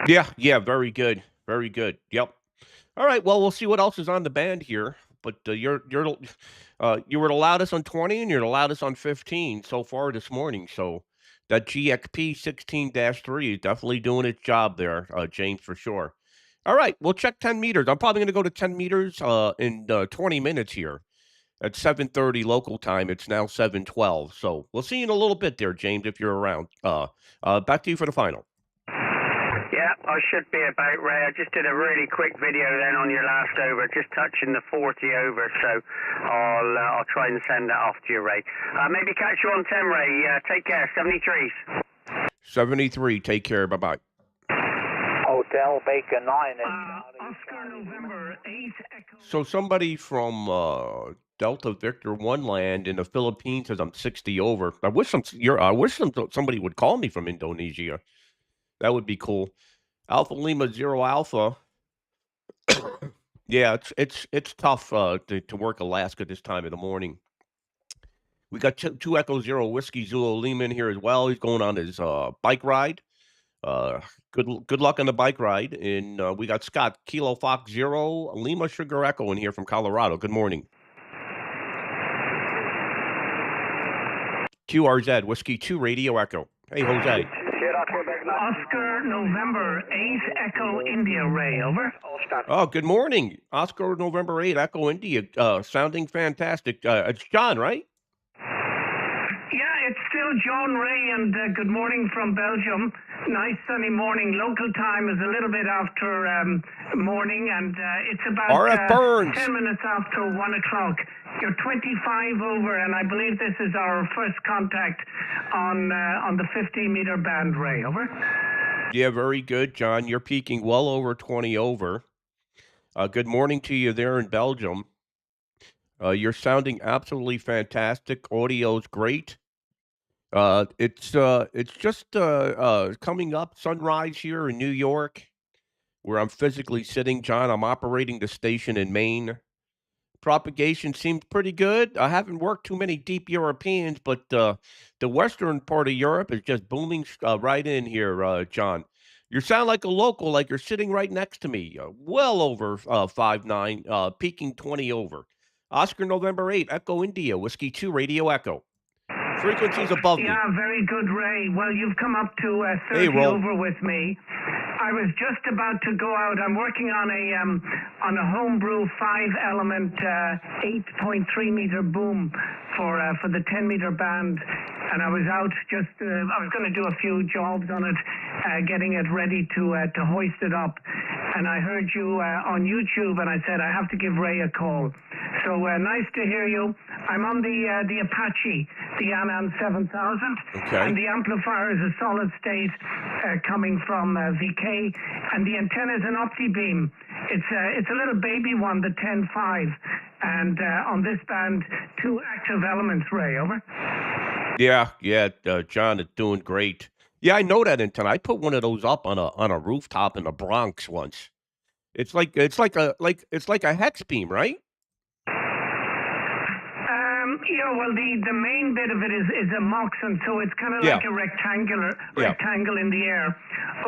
Speaker 1: Yeah, very good. Very good. Yep. All right, well, we'll see what else is on the band here. But you were the loudest on 20 and you're the loudest on 15 so far this morning. So that GXP 16-3 is definitely doing its job there, James, for sure. All right, we'll check 10 meters. I'm probably going to go to 10 meters in 20 minutes here. At 7:30 local time, it's now 7:12. So we'll see you in a little bit there, James, if you're around. Back to you for the final.
Speaker 3: Yeah, I should be about, Ray. I just did a really quick video then on your last over, just touching the 40 over. So I'll try and send that off to you, Ray. Maybe catch you on 10, Ray. Take care. 73s.
Speaker 1: 73. Take care. Bye-bye.
Speaker 2: Hotel Baker 9.
Speaker 4: Oscar November 8 Echo.
Speaker 1: So somebody from Delta Victor 1 land in the Philippines says I'm 60 over. I wish somebody would call me from Indonesia. That would be cool. Alpha Lima 0 Alpha. Yeah, it's tough to work Alaska this time of the morning. We got 2 Echo 0 Whiskey Zulu Lima in here as well. He's going on his bike ride. Good luck on the bike ride. And we got Scott Kilo Fox 0 Lima Sugar Echo in here from Colorado. Good morning. QRZ Whiskey 2 Radio Echo. Hey, Jose.
Speaker 4: Oscar November 8 Echo India, Ray, over.
Speaker 1: Oh, good morning. Oscar November 8 Echo India. Sounding fantastic. It's John, right?
Speaker 4: Yeah, it's still John Ray, and good morning from Belgium. Nice sunny morning. Local time is a little bit after morning, and it's about
Speaker 1: RF Burns.
Speaker 4: 10 minutes after 1 o'clock. You're 25 over, and I believe this is our first contact on the 15-meter band, Ray, over.
Speaker 1: Yeah, very good, John. You're peaking well over 20 over. Good morning to you there in Belgium. You're sounding absolutely fantastic. Audio's great. It's just coming up sunrise here in New York, where I'm physically sitting, John. I'm operating the station in Maine. Propagation seems pretty good. I haven't worked too many deep Europeans, but the western part of Europe is just booming right in here, John. You sound like a local, like you're sitting right next to me. Well over 5.9, peaking 20 over. Oscar November 8, Echo India, Whiskey 2, Radio Echo. Frequencies above me.
Speaker 4: Yeah, very good, Ray. Well, you've come up to 30
Speaker 1: Hey,
Speaker 4: over with me. I was just about to go out. I'm working on a homebrew 5-element 8.3 meter boom for the 10-meter band, and I was out just. I was going to do a few jobs on it, getting it ready to hoist it up. And I heard you on YouTube, and I said I have to give Ray a call. So nice to hear you. I'm on the Apache, the Anand 7000, and the amplifier is a solid state coming from VK, and the antenna is an opti-beam. It's a little baby one, the 10.5, and on this band, 2 active elements, Ray, over.
Speaker 1: Yeah, John is doing great. Yeah, I know that antenna. I put one of those up on a rooftop in the Bronx once. It's like a hex beam, right?
Speaker 4: Yeah, well, the main bit of it is a Moxon, so it's kind of like a rectangle in the air.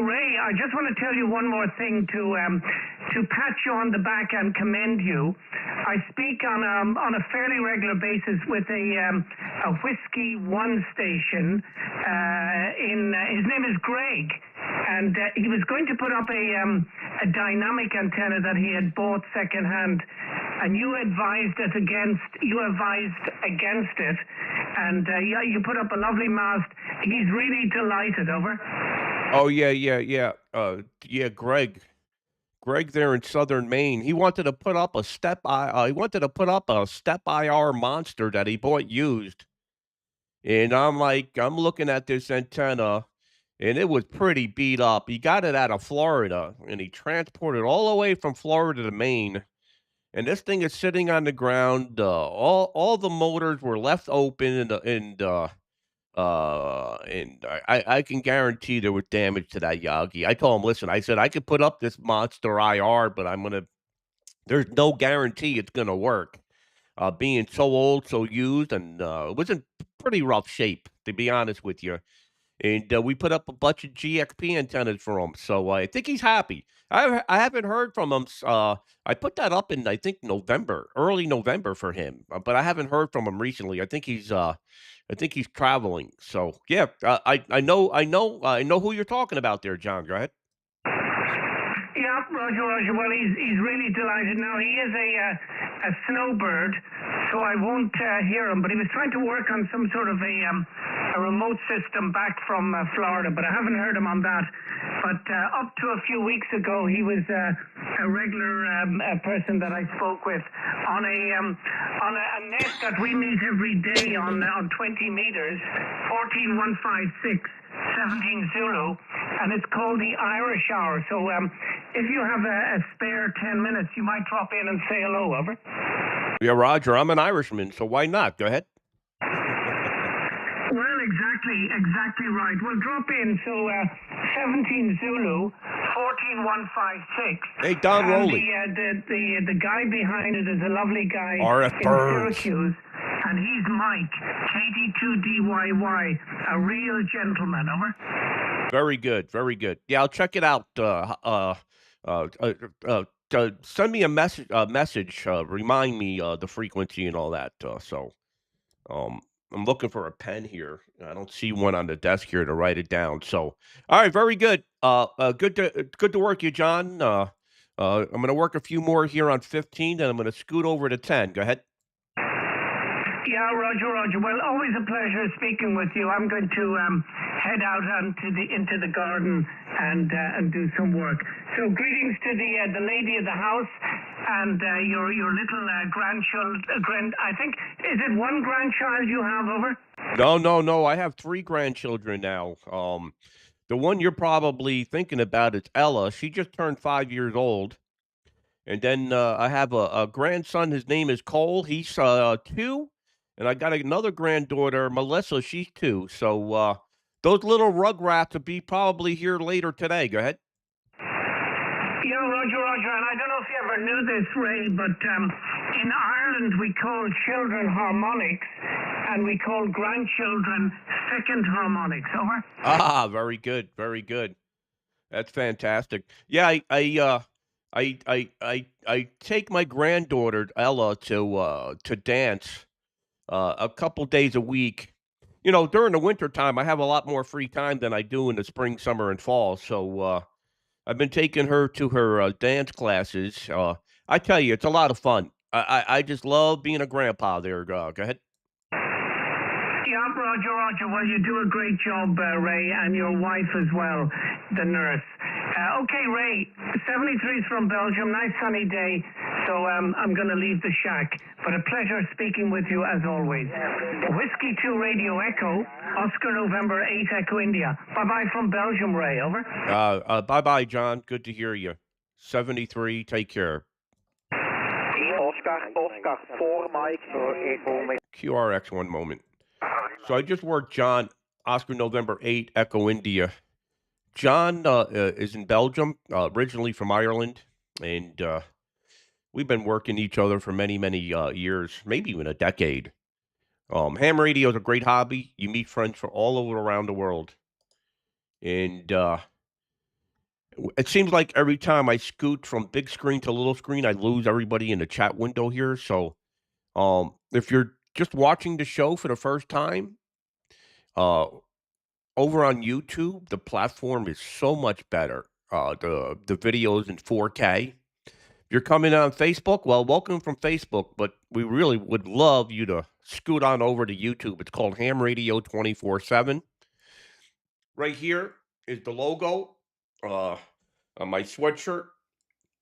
Speaker 4: Ray, I just want to tell you one more thing to
Speaker 7: to pat you on the back and commend you. I speak on a fairly regular basis with a Whiskey One station. His name is Greg, and he was going to put up a dynamic antenna that he had bought secondhand, and you advised against it, and you put up a lovely mast. He's really delighted. Over.
Speaker 1: Oh yeah. Greg there in Southern Maine. He wanted to put up a step IR monster that he bought used, and I'm looking at this antenna, and it was pretty beat up. He got it out of Florida, and he transported it all the way from Florida to Maine. And this thing is sitting on the ground. All the motors were left open, and I can guarantee there was damage to that Yagi. I told him, listen, I said I could put up this monster IR, but there's no guarantee it's gonna work. Being so old, so used, and it was in pretty rough shape, to be honest with you. And we put up a bunch of GXP antennas for him, so I think he's happy. I haven't heard from him. I put that up in I think early November for him, but I haven't heard from him recently. I think he's traveling. So yeah, I know who you're talking about there, John. Go ahead.
Speaker 7: Yeah, Roger. Well, he's really delighted now. He is a snowbird, so I won't hear him. But he was trying to work on some sort of a remote system back from Florida, but I haven't heard him on that. But up to a few weeks ago, he was a regular person that I spoke with on a net that we meet every day on 20 meters, 14156. 17 Zulu, and it's called the Irish Hour. So if you have a spare 10 minutes, you might drop in and say hello. Over.
Speaker 1: Yeah, Roger, I'm an Irishman, so why not? Go ahead.
Speaker 7: Well, exactly right. Well, drop in. So 17 Zulu, 14156.
Speaker 1: Hey, Don Rowley.
Speaker 7: The guy behind it is a lovely guy
Speaker 1: RF
Speaker 7: in
Speaker 1: Burns.
Speaker 7: Syracuse. And he's Mike, KT2DYY, a real gentleman. Over.
Speaker 1: Very good. Yeah, I'll check it out. Send me a message. Remind me the frequency and all that. I'm looking for a pen here. I don't see one on the desk here to write it down. So, all right, very good. Good to work you, John. I'm going to work a few more here on 15, and I'm going to scoot over to 10. Go ahead.
Speaker 7: Yeah, Roger. Well, always a pleasure speaking with you. I'm going to head out into the garden and do some work. So greetings to the lady of the house and your little grandchild. I think, is it one grandchild you have? Over?
Speaker 1: No. I have 3 grandchildren now. The one you're probably thinking about is Ella. She just turned 5 years old. And then I have a grandson. His name is Cole. He's 2. And I got another granddaughter, Melissa. She's 2. So those little rugrats will be probably here later today. Go ahead.
Speaker 7: Yeah, Roger. And I don't know if you ever knew this, Ray, but in Ireland we call children harmonics, and we call grandchildren second harmonics. Over.
Speaker 1: Ah, very good. That's fantastic. Yeah, I take my granddaughter Ella to dance a couple days a week. You know, during the winter time, I have a lot more free time than I do in the spring, summer, and fall. So I've been taking her to her dance classes. I tell you, it's a lot of fun. I just love being a grandpa there. Go ahead.
Speaker 7: Yeah, Roger. Well, you do a great job, Ray, and your wife as well, the nurse. Okay, Ray, 73 is from Belgium. Nice sunny day. So I'm going to leave the shack. But a pleasure speaking with you as always. Whiskey 2 Radio Echo, Oscar November 8 Echo India. Bye-bye from Belgium, Ray. Over.
Speaker 1: Bye-bye, John. Good to hear you. 73, take care.
Speaker 2: Oscar 4 Mike for Echo.
Speaker 1: QRX, one moment. So I just worked John, Oscar November 8 Echo India. John is in Belgium, originally from Ireland, and we've been working each other for many, many years, maybe even a decade. Ham radio is a great hobby. You meet friends from all over around the world. And It seems like every time I scoot from big screen to little screen, I lose everybody in the chat window here. So, if you're just watching the show for the first time, uh, over on YouTube, the platform is so much better. The videos in 4K. If you're coming on Facebook, well, welcome from Facebook, but we really would love you to scoot on over to YouTube. It's called Ham Radio 24/7. Right here is the logo on my sweatshirt.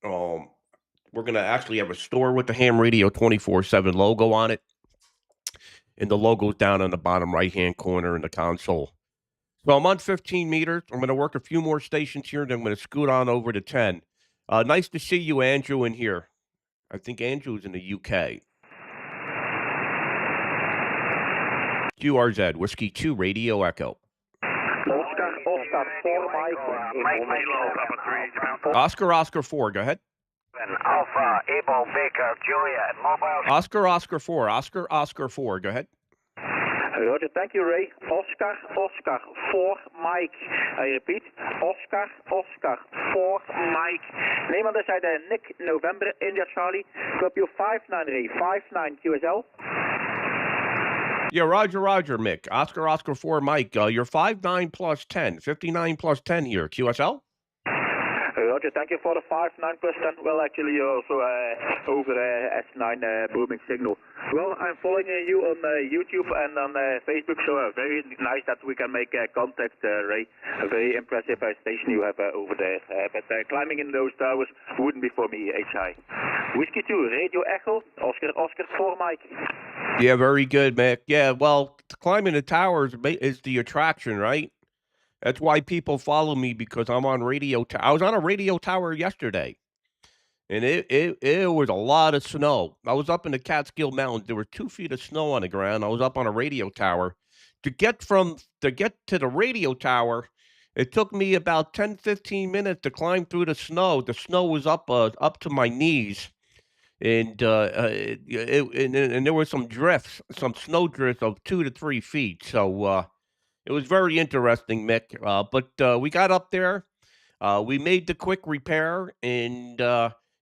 Speaker 1: We're gonna actually have a store with the Ham Radio 24/7 logo on it, and the logo's down on the bottom right-hand corner in the console. So I'm on 15 meters. I'm gonna work a few more stations here, then I'm gonna scoot on over to 10. Nice to see you, Andrew, in here. I think Andrew's in the UK. QRZ, Whiskey 2, Radio Echo.
Speaker 3: Oscar, 4 Mike.
Speaker 1: Oscar 4, go ahead.
Speaker 2: Alpha, Able, Baker, Juliet, Mobile.
Speaker 1: Oscar 4, Oscar 4, go ahead.
Speaker 3: Roger, thank you, Ray. Oscar, 4 Mike. I repeat, Oscar, 4 Mike. Name on the side, Nick, November, India, Charlie. Copy you 59, Ray, 59 QSL.
Speaker 1: Yeah, Roger, Mick. Oscar 4, Mike. You're 59 plus 10, 59 plus 10 here. QSL?
Speaker 3: Roger, thank you for the 59 plus 10. Well, actually, you're also over S9 booming signal. Well, I'm following you on YouTube and on Facebook, so very nice that we can make contact, Ray. A very impressive station you have over there. But climbing in those towers wouldn't be for me, HI. Whiskey 2, Radio Echo, Oscar 4 Mike.
Speaker 1: Yeah, very good, Mick. Yeah, well, climbing the towers is the attraction, right? That's why people follow me, because I'm on radio. I was on a radio tower yesterday, and it was a lot of snow. I was up in the Catskill Mountains. There were 2 feet of snow on the ground. I was up on a radio tower. To get to the radio tower, it took me about 10, 15 minutes to climb through the snow. The snow was up to my knees, and and there was some drifts, some snow drifts of 2 to 3 feet. So it was very interesting, Mick. But we got up there. We made the quick repair, and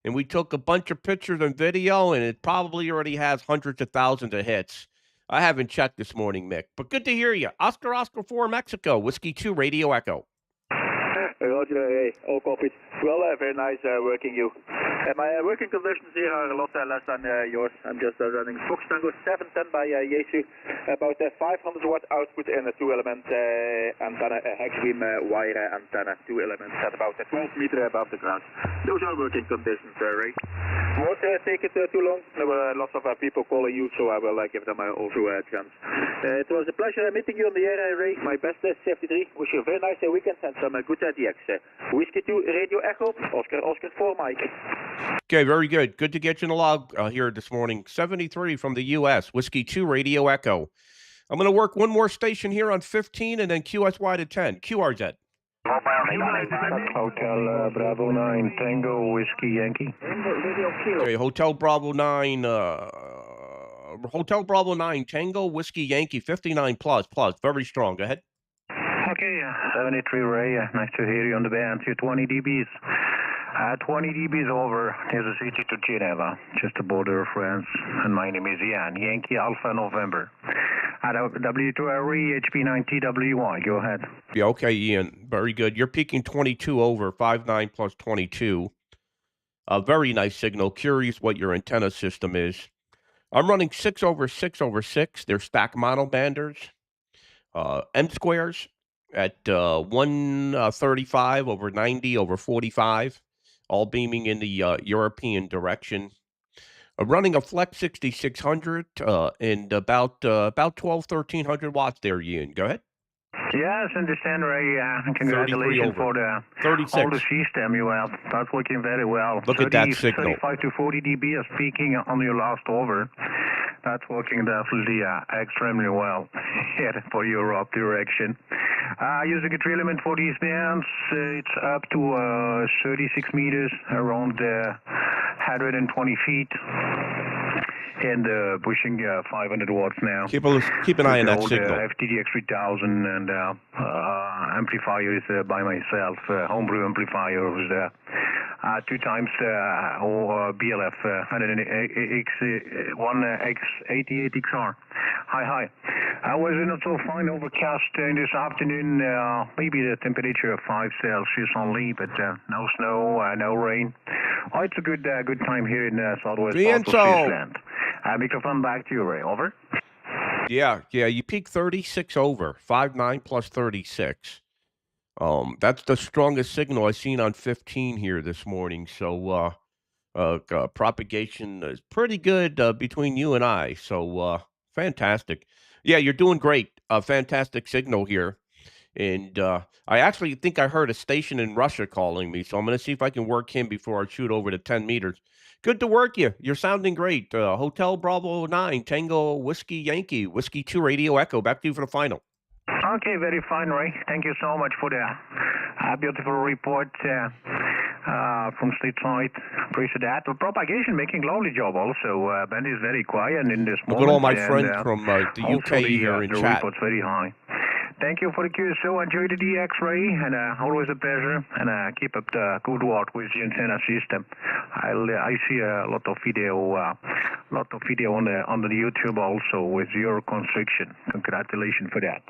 Speaker 1: we took a bunch of pictures and video, and it probably already has hundreds of thousands of hits. I haven't checked this morning, Mick, but good to hear you. Oscar 4, Mexico, Whiskey 2, Radio Echo.
Speaker 3: Roger, hey, all copied. Well, very nice working you. My working conditions here are a lot less than yours. I'm just running Fox Tango 710 by Yesu, about 500 watt output in a 2-element antenna, a hex beam wire antenna, 2 elements at about 12 meters above the ground. Those are working conditions, Ray. Won't take it too long. There were lots of people calling you, so I will give them also a chance. It was a pleasure meeting you on the air, Ray. My best safety 3. Wish you a very nice weekend and some good DX. Whiskey 2, Radio Echo, Oscar 4 Mike.
Speaker 1: Okay, very good. Good to get you in the log here this morning. 73 from the U.S., Whiskey 2, Radio Echo. I'm going to work one more station here on 15 and then QSY to 10. QRZ.
Speaker 8: Hotel Bravo 9, Tango, Whiskey Yankee.
Speaker 1: Okay, Hotel Bravo 9, Tango, Whiskey Yankee, 59 plus, very strong. Go ahead.
Speaker 8: Okay, 73 Ray, nice to hear you on the band. You're 20 dBs. 20 dBs over. Here's a city to Geneva, just the border of France. And my name is Ian, Yankee Alpha November. W2RE, HP9TWY. Go ahead.
Speaker 1: Yeah, okay, Ian. Very good. You're peaking 22 over, 59 plus 22. Very nice signal. Curious what your antenna system is. I'm running 6 over 6 over 6. They're stack monobanders. M squares at 135 over 90 over 45. All beaming in the European direction. I'm running a Flex 6600 and about 1300 watts there, Ian. Go ahead.
Speaker 8: Yes, understand, Ray. Congratulations for the
Speaker 1: 36.
Speaker 8: all the system you have. That's working very well.
Speaker 1: Look at that signal.
Speaker 8: 35 to 40 dB is peaking on your last over. That's working definitely extremely well here for Europe direction. Using a 3-element for these bands, it's up to 36 meters, around 120 feet. and pushing 500 watts now.
Speaker 1: Keep an eye on that signal.
Speaker 8: FTDX 3000 and amplifier is by myself, homebrew amplifier was there. 2 times BLF 1X88XR. Hi. I was not so fine overcast this afternoon. Maybe the temperature of 5 Celsius only, but no snow, no rain. Oh, it's a good time here in southwest Switzerland. Microphone back to you, Ray. Over.
Speaker 1: Yeah. You peak 36 over 5.9 plus 36. That's the strongest signal I've seen on 15 here this morning. So, propagation is pretty good between you and I. So, fantastic. Yeah, you're doing great. Fantastic signal here. And I actually think I heard a station in Russia calling me. So I'm going to see if I can work him before I shoot over to 10 meters. Good to work you. You're sounding great. Hotel Bravo 9, Tango Whiskey Yankee, Whiskey 2 Radio Echo. Back to you for the final.
Speaker 8: Okay, very fine, Ray. Thank you so much for the beautiful report from stateside. Appreciate that. The propagation making lovely job also. Ben is very quiet in this moment.
Speaker 1: Look at all my friends from the UK here in
Speaker 8: the
Speaker 1: chat.
Speaker 8: report's very high. Thank you for the QSO. Enjoy the DX, Ray, and always a pleasure. And keep up the good work with the antenna system. I see a lot of video on the YouTube also with your construction. Congratulations for that.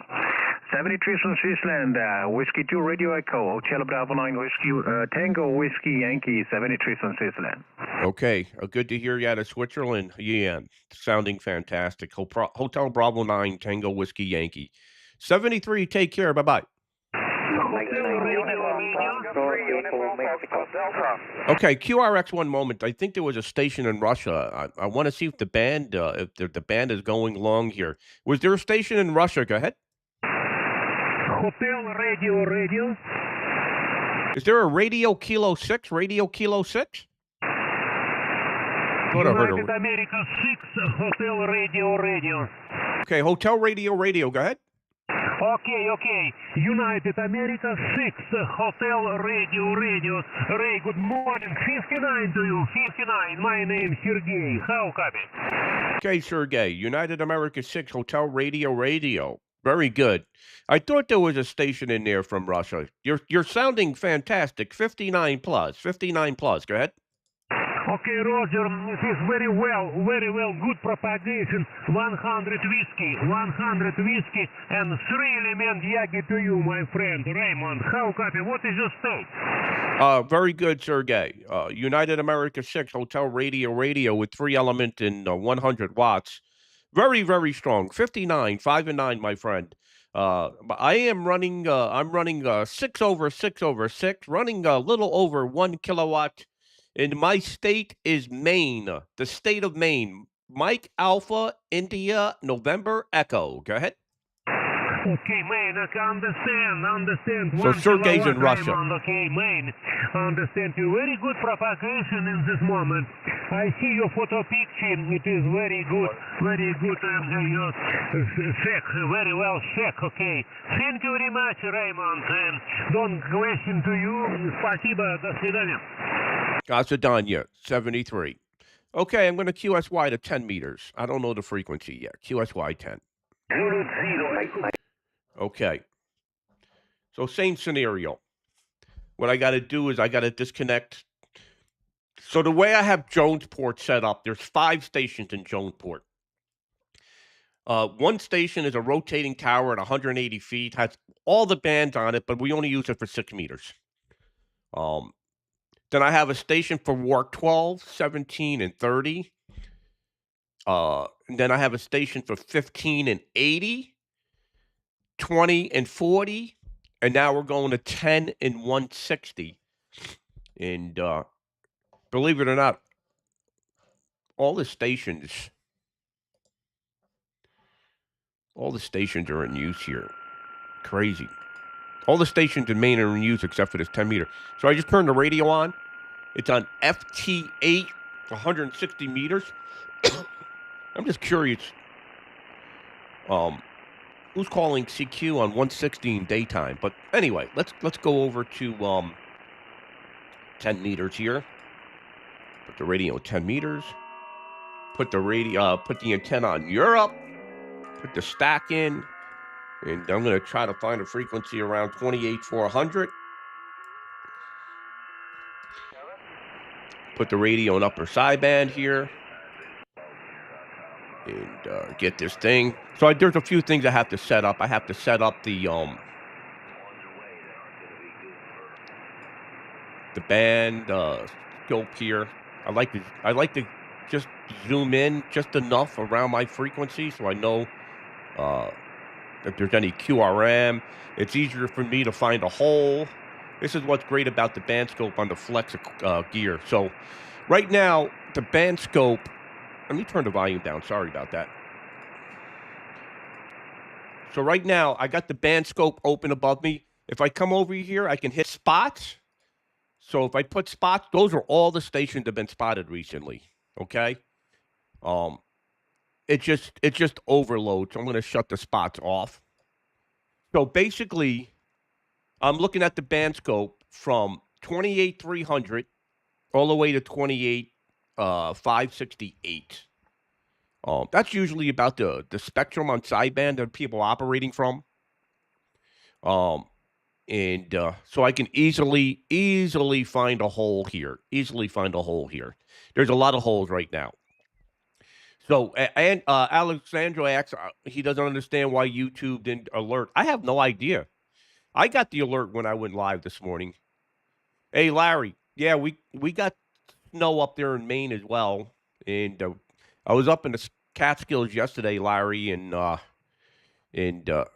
Speaker 8: 73 from Switzerland, Whiskey 2 Radio Echo, Hotel Bravo 9 Whiskey, Tango Whiskey Yankee, 73 from Switzerland.
Speaker 1: Okay, good to hear you out of Switzerland. Yeah, sounding fantastic. Hotel Bravo 9 Tango Whiskey Yankee. 73, take care. Bye-bye. Okay, QRX, one moment. I think there was a station in Russia. I want to see if the band is going long here. Was there a station in Russia? Go ahead.
Speaker 4: Hotel Radio.
Speaker 1: Is there a Radio Kilo 6? Radio Kilo 6?
Speaker 4: United America 6, Hotel Radio.
Speaker 1: Okay, Hotel Radio. Go ahead.
Speaker 4: Okay. United America 6, Hotel Radio. Ray, good morning. 59 to you. 59. My name is Sergey. How copy?
Speaker 1: Okay, Sergey. United America 6, Hotel Radio. Very good. I thought there was a station in there from Russia. You're sounding fantastic. 59 plus. Go ahead.
Speaker 4: Okay, Roger, it is very well, good propagation, 100 whiskey, and 3 element Yagi to you, my friend, Raymond. How copy? What is your state?
Speaker 1: Very good, Sergey. United America 6, Hotel Radio with 3 element and 100 watts. Very, very strong. 59, 5 and 9, my friend. I am running, I'm running 6 over 6, running a little over 1 kilowatt. And my state is Maine, the state of Maine. Mike Alpha, India, November, Echo. Go ahead.
Speaker 4: Okay, Maine, I can understand.
Speaker 1: So Sergey's in Russia.
Speaker 4: Okay, Maine, understand you. Very good propagation in this moment. I see your photo picture. It is very good. Your check, very well check. Okay. Thank you very much, Raymond. And don't question to you. Спасибо. До свидания.
Speaker 1: Gasadanya, 73. Okay, I'm going to QSY to 10 meters. I don't know the frequency yet. QSY 10. Okay. So same scenario. What I got to do is I got to disconnect. So the way I have Jonesport set up, there's 5 stations in Jonesport. One station is a rotating tower at 180 feet, has all the bands on it, but we only use it for 6 meters. Then I have a station for Warp 12, 17, and 30. And then I have a station for 15 and 80, 20 and 40. And now we're going to 10 and 160. And believe it or not, all the stations are in use here. Crazy. All the stations in Maine are in use except for this 10 meter. So I just turned the radio on. It's on FT8, 160 meters. I'm just curious. Who's calling CQ on 160 in daytime? But anyway, let's go over to 10 meters here. Put the radio at 10 meters. Put the radio, put the antenna on Europe. Put the stack in, and I'm going to try to find a frequency around 28,400. Put the radio in upper sideband here, and get this thing. So there's a few things I have to set up. I have to set up the band scope here. I like to just zoom in just enough around my frequency so I know if there's any QRM. It's easier for me to find a hole. This is what's great about the band scope on the Flex gear. So right now, the band scope, let me turn the volume down. Sorry about that. So right now, I got the band scope open above me. If I come over here, I can hit spots. So if I put spots, those are all the stations that have been spotted recently. Okay? It just overloads. So I'm going to shut the spots off. So basically, I'm looking at the band scope from 28,300 all the way to 28,568. That's usually about the spectrum on sideband that people are operating from. So I can easily find a hole here. There's a lot of holes right now. So, and Alexandra asks, he doesn't understand why YouTube didn't alert. I have no idea. I got the alert when I went live this morning. Hey, Larry. Yeah, we got snow up there in Maine as well. And I was up in the Catskills yesterday, Larry, and I had to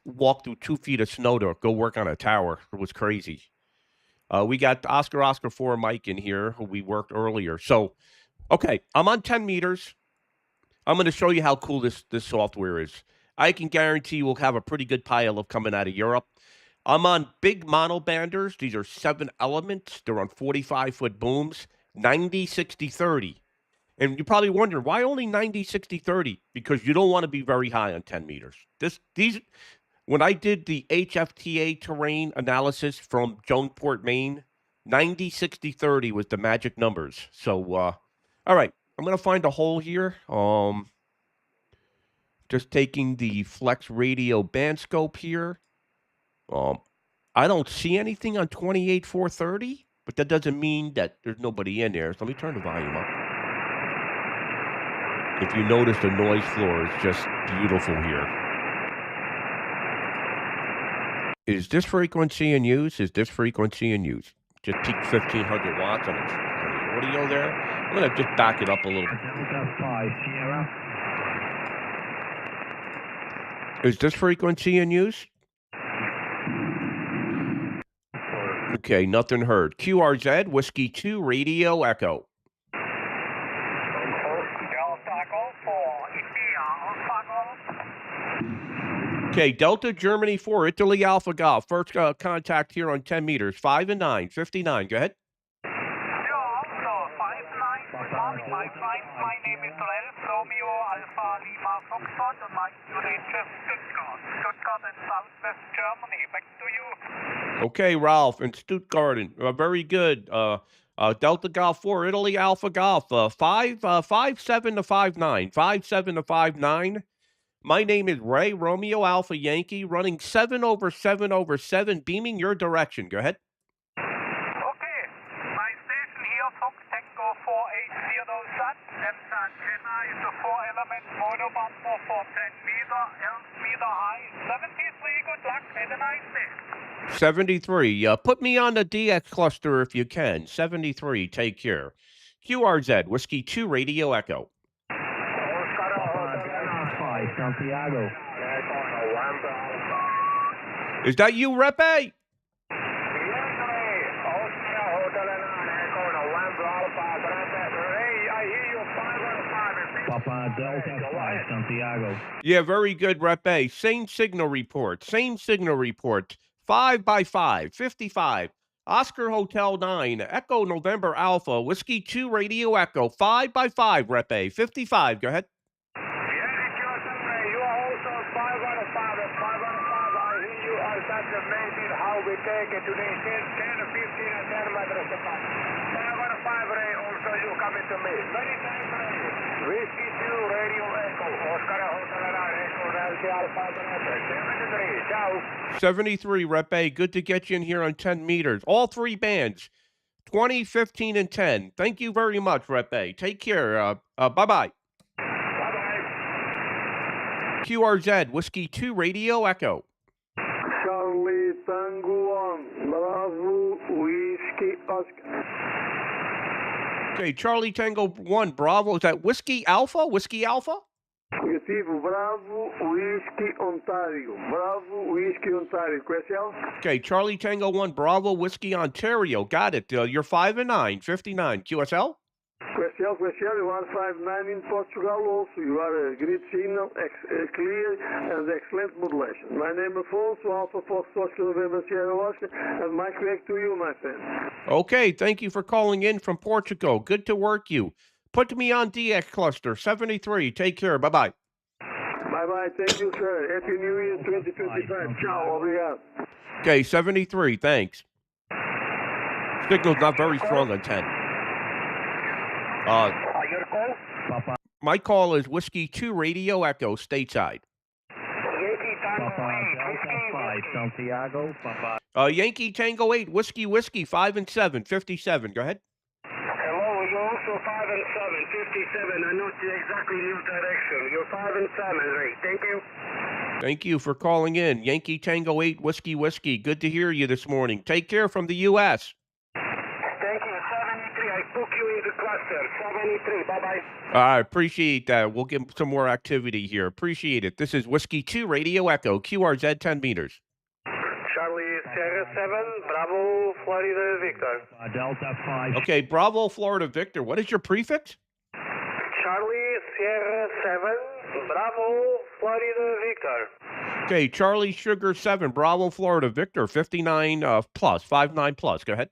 Speaker 1: walk through 2 feet of snow to go work on a tower. It was crazy. We got Oscar 4 Mike in here, who we worked earlier. So, okay, I'm on 10 meters. I'm going to show you how cool this software is. I can guarantee we'll have a pretty good pile of coming out of Europe. I'm on big monobanders. These are 7 elements. They're on 45-foot booms, 90, 60, 30. And you're probably wondering, why only 90, 60, 30? Because you don't want to be very high on 10 meters. When I did the HFTA terrain analysis from Jonesport, Maine, 90, 60, 30 was the magic numbers. So, all right, I'm going to find a hole here. Just taking the Flex Radio band scope here. I don't see anything on 28,430, but that doesn't mean that there's nobody in there. So let me turn the volume up. If you notice, the noise floor is just beautiful here. Is this frequency in use? Just peaked 1,500 watts on its audio there. I'm going to just back it up a little bit. Is this frequency in use? Okay, nothing heard. QRZ, Whiskey 2, Radio Echo. Okay, Delta Germany 4, Italy Alpha Golf. First contact here on 10 meters. 5 and 9, 59. Go ahead.
Speaker 2: My name is Ray Romeo Alpha Lima Foxtrot, and my duration Stuttgart and Southwest Germany. Back to you.
Speaker 1: Okay, Ralph in Stuttgart. Very good. Delta Golf 4, Italy Alpha Golf. 5-7 to 5-9. 5-7 to 5-9. My name is Ray Romeo Alpha Yankee, running 7/7/7, beaming your direction. Go ahead.
Speaker 2: Okay, my station here, Fox Tango 480 Sun, and antenna is a 4-element monobumper for 10 meter, 11 meter high, 73. Good luck, have a nice day.
Speaker 1: 73. Put me on the DX cluster if you can. 73. Take care. QRZ, Whiskey 2, Radio Echo.
Speaker 8: Santiago.
Speaker 1: Is that you, Repe?
Speaker 8: Papa Delta 5, Santiago.
Speaker 1: Yeah, very good, Repe. Same signal report. 5 by 5, 55. Oscar Hotel 9, Echo November Alpha, Whiskey 2, Radio Echo, 5 by 5, Repe, 55. Go ahead.
Speaker 2: Amazing how we take it today, 10, 15, and 10 meters apart. 5 Ray, also you copy to me. Whiskey 2, Radio Echo. Oscar Hotel Echo, Delta Alpha Connector. 73, ciao.
Speaker 1: 73, Rep A. Good to get you in here on 10 meters. All three bands, 20, 15, and 10. Thank you very much, Rep A. Take care. Bye-bye.
Speaker 2: Bye-bye.
Speaker 1: QRZ, Whiskey 2, Radio Echo.
Speaker 3: Charlie Tango 1, Bravo, Whiskey Oscar.
Speaker 1: Okay, Charlie Tango 1, Bravo. Is that Whiskey Alpha? Whiskey Alpha?
Speaker 3: Negativo, Bravo, Whiskey Ontario. Bravo, Whiskey Ontario. QSL?
Speaker 1: Okay, Charlie Tango 1, Bravo, Whiskey Ontario. Got it. You're 5 and 9, 59. QSL?
Speaker 3: QSL, you are 5-9 in Portugal also. You are a great signal, clear and excellent modulation. My name is Afonso, Alpha Fox Oscar November Sierra Oscar, and my back to you, my friend.
Speaker 1: Okay, thank you for calling in from Portugal. Good to work you. Put me on DX Cluster, 73. Take care. Bye-bye.
Speaker 3: Bye-bye. Thank you, sir. Happy New Year 2025. Ciao. Obrigado.
Speaker 1: Okay, 73. Thanks. Signal's not very strong on 10.
Speaker 2: Your call?
Speaker 1: My call is Whiskey 2 Radio Echo, stateside.
Speaker 2: Yankee Tango 8,
Speaker 5: Santiago.
Speaker 1: Yankee Tango 8, Whiskey 5 and 7, 57. Go ahead.
Speaker 2: Hello, you're also 5 and 7, 57. I know exactly your direction. You're 5 and 7, Ray. Thank you.
Speaker 1: Thank you for calling in. Yankee Tango 8, Whiskey. Good to hear you this morning. Take care from the U.S.
Speaker 2: Thank you. 73. I book you in the cluster. 73. Bye-bye.
Speaker 1: I appreciate that. We'll get some more activity here. Appreciate it. This is Whiskey 2 Radio Echo, QRZ 10 meters.
Speaker 3: Charlie Sierra 7, Bravo, Florida, Victor.
Speaker 5: Delta 5.
Speaker 1: Okay, Bravo, Florida, Victor. What is your prefix?
Speaker 3: Charlie Sierra 7, Bravo, Florida, Victor.
Speaker 1: Okay, Charlie Sugar 7, Bravo, Florida, Victor, 59 plus, 59 plus. Go ahead.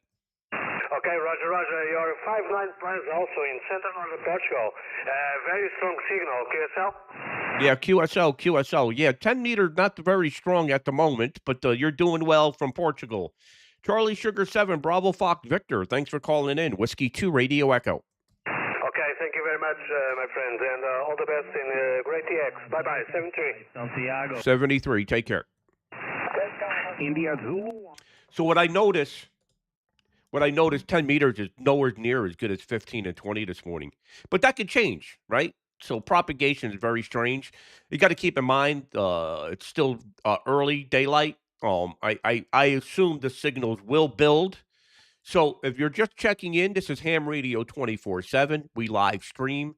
Speaker 3: Okay, Roger. You're 5-9 plus also in Central Northern Portugal. Very strong signal. QSL?
Speaker 1: Yeah, QSL. Yeah, 10 meter, not very strong at the moment, but you're doing well from Portugal. Charlie Sugar 7, Bravo, Fox, Victor. Thanks for calling in. Whiskey 2 Radio Echo.
Speaker 3: Okay, thank you very much, my friends, and all the best in Great TX. Bye-bye, 73.
Speaker 5: Santiago.
Speaker 1: 73. Take care.
Speaker 5: India Zulu.
Speaker 1: So what I noticed, 10 meters is nowhere near as good as 15 and 20 this morning. But that could change, right? So propagation is very strange. You got to keep in mind it's still early daylight. I assume the signals will build. So if you're just checking in, this is Ham Radio 24/7. We live stream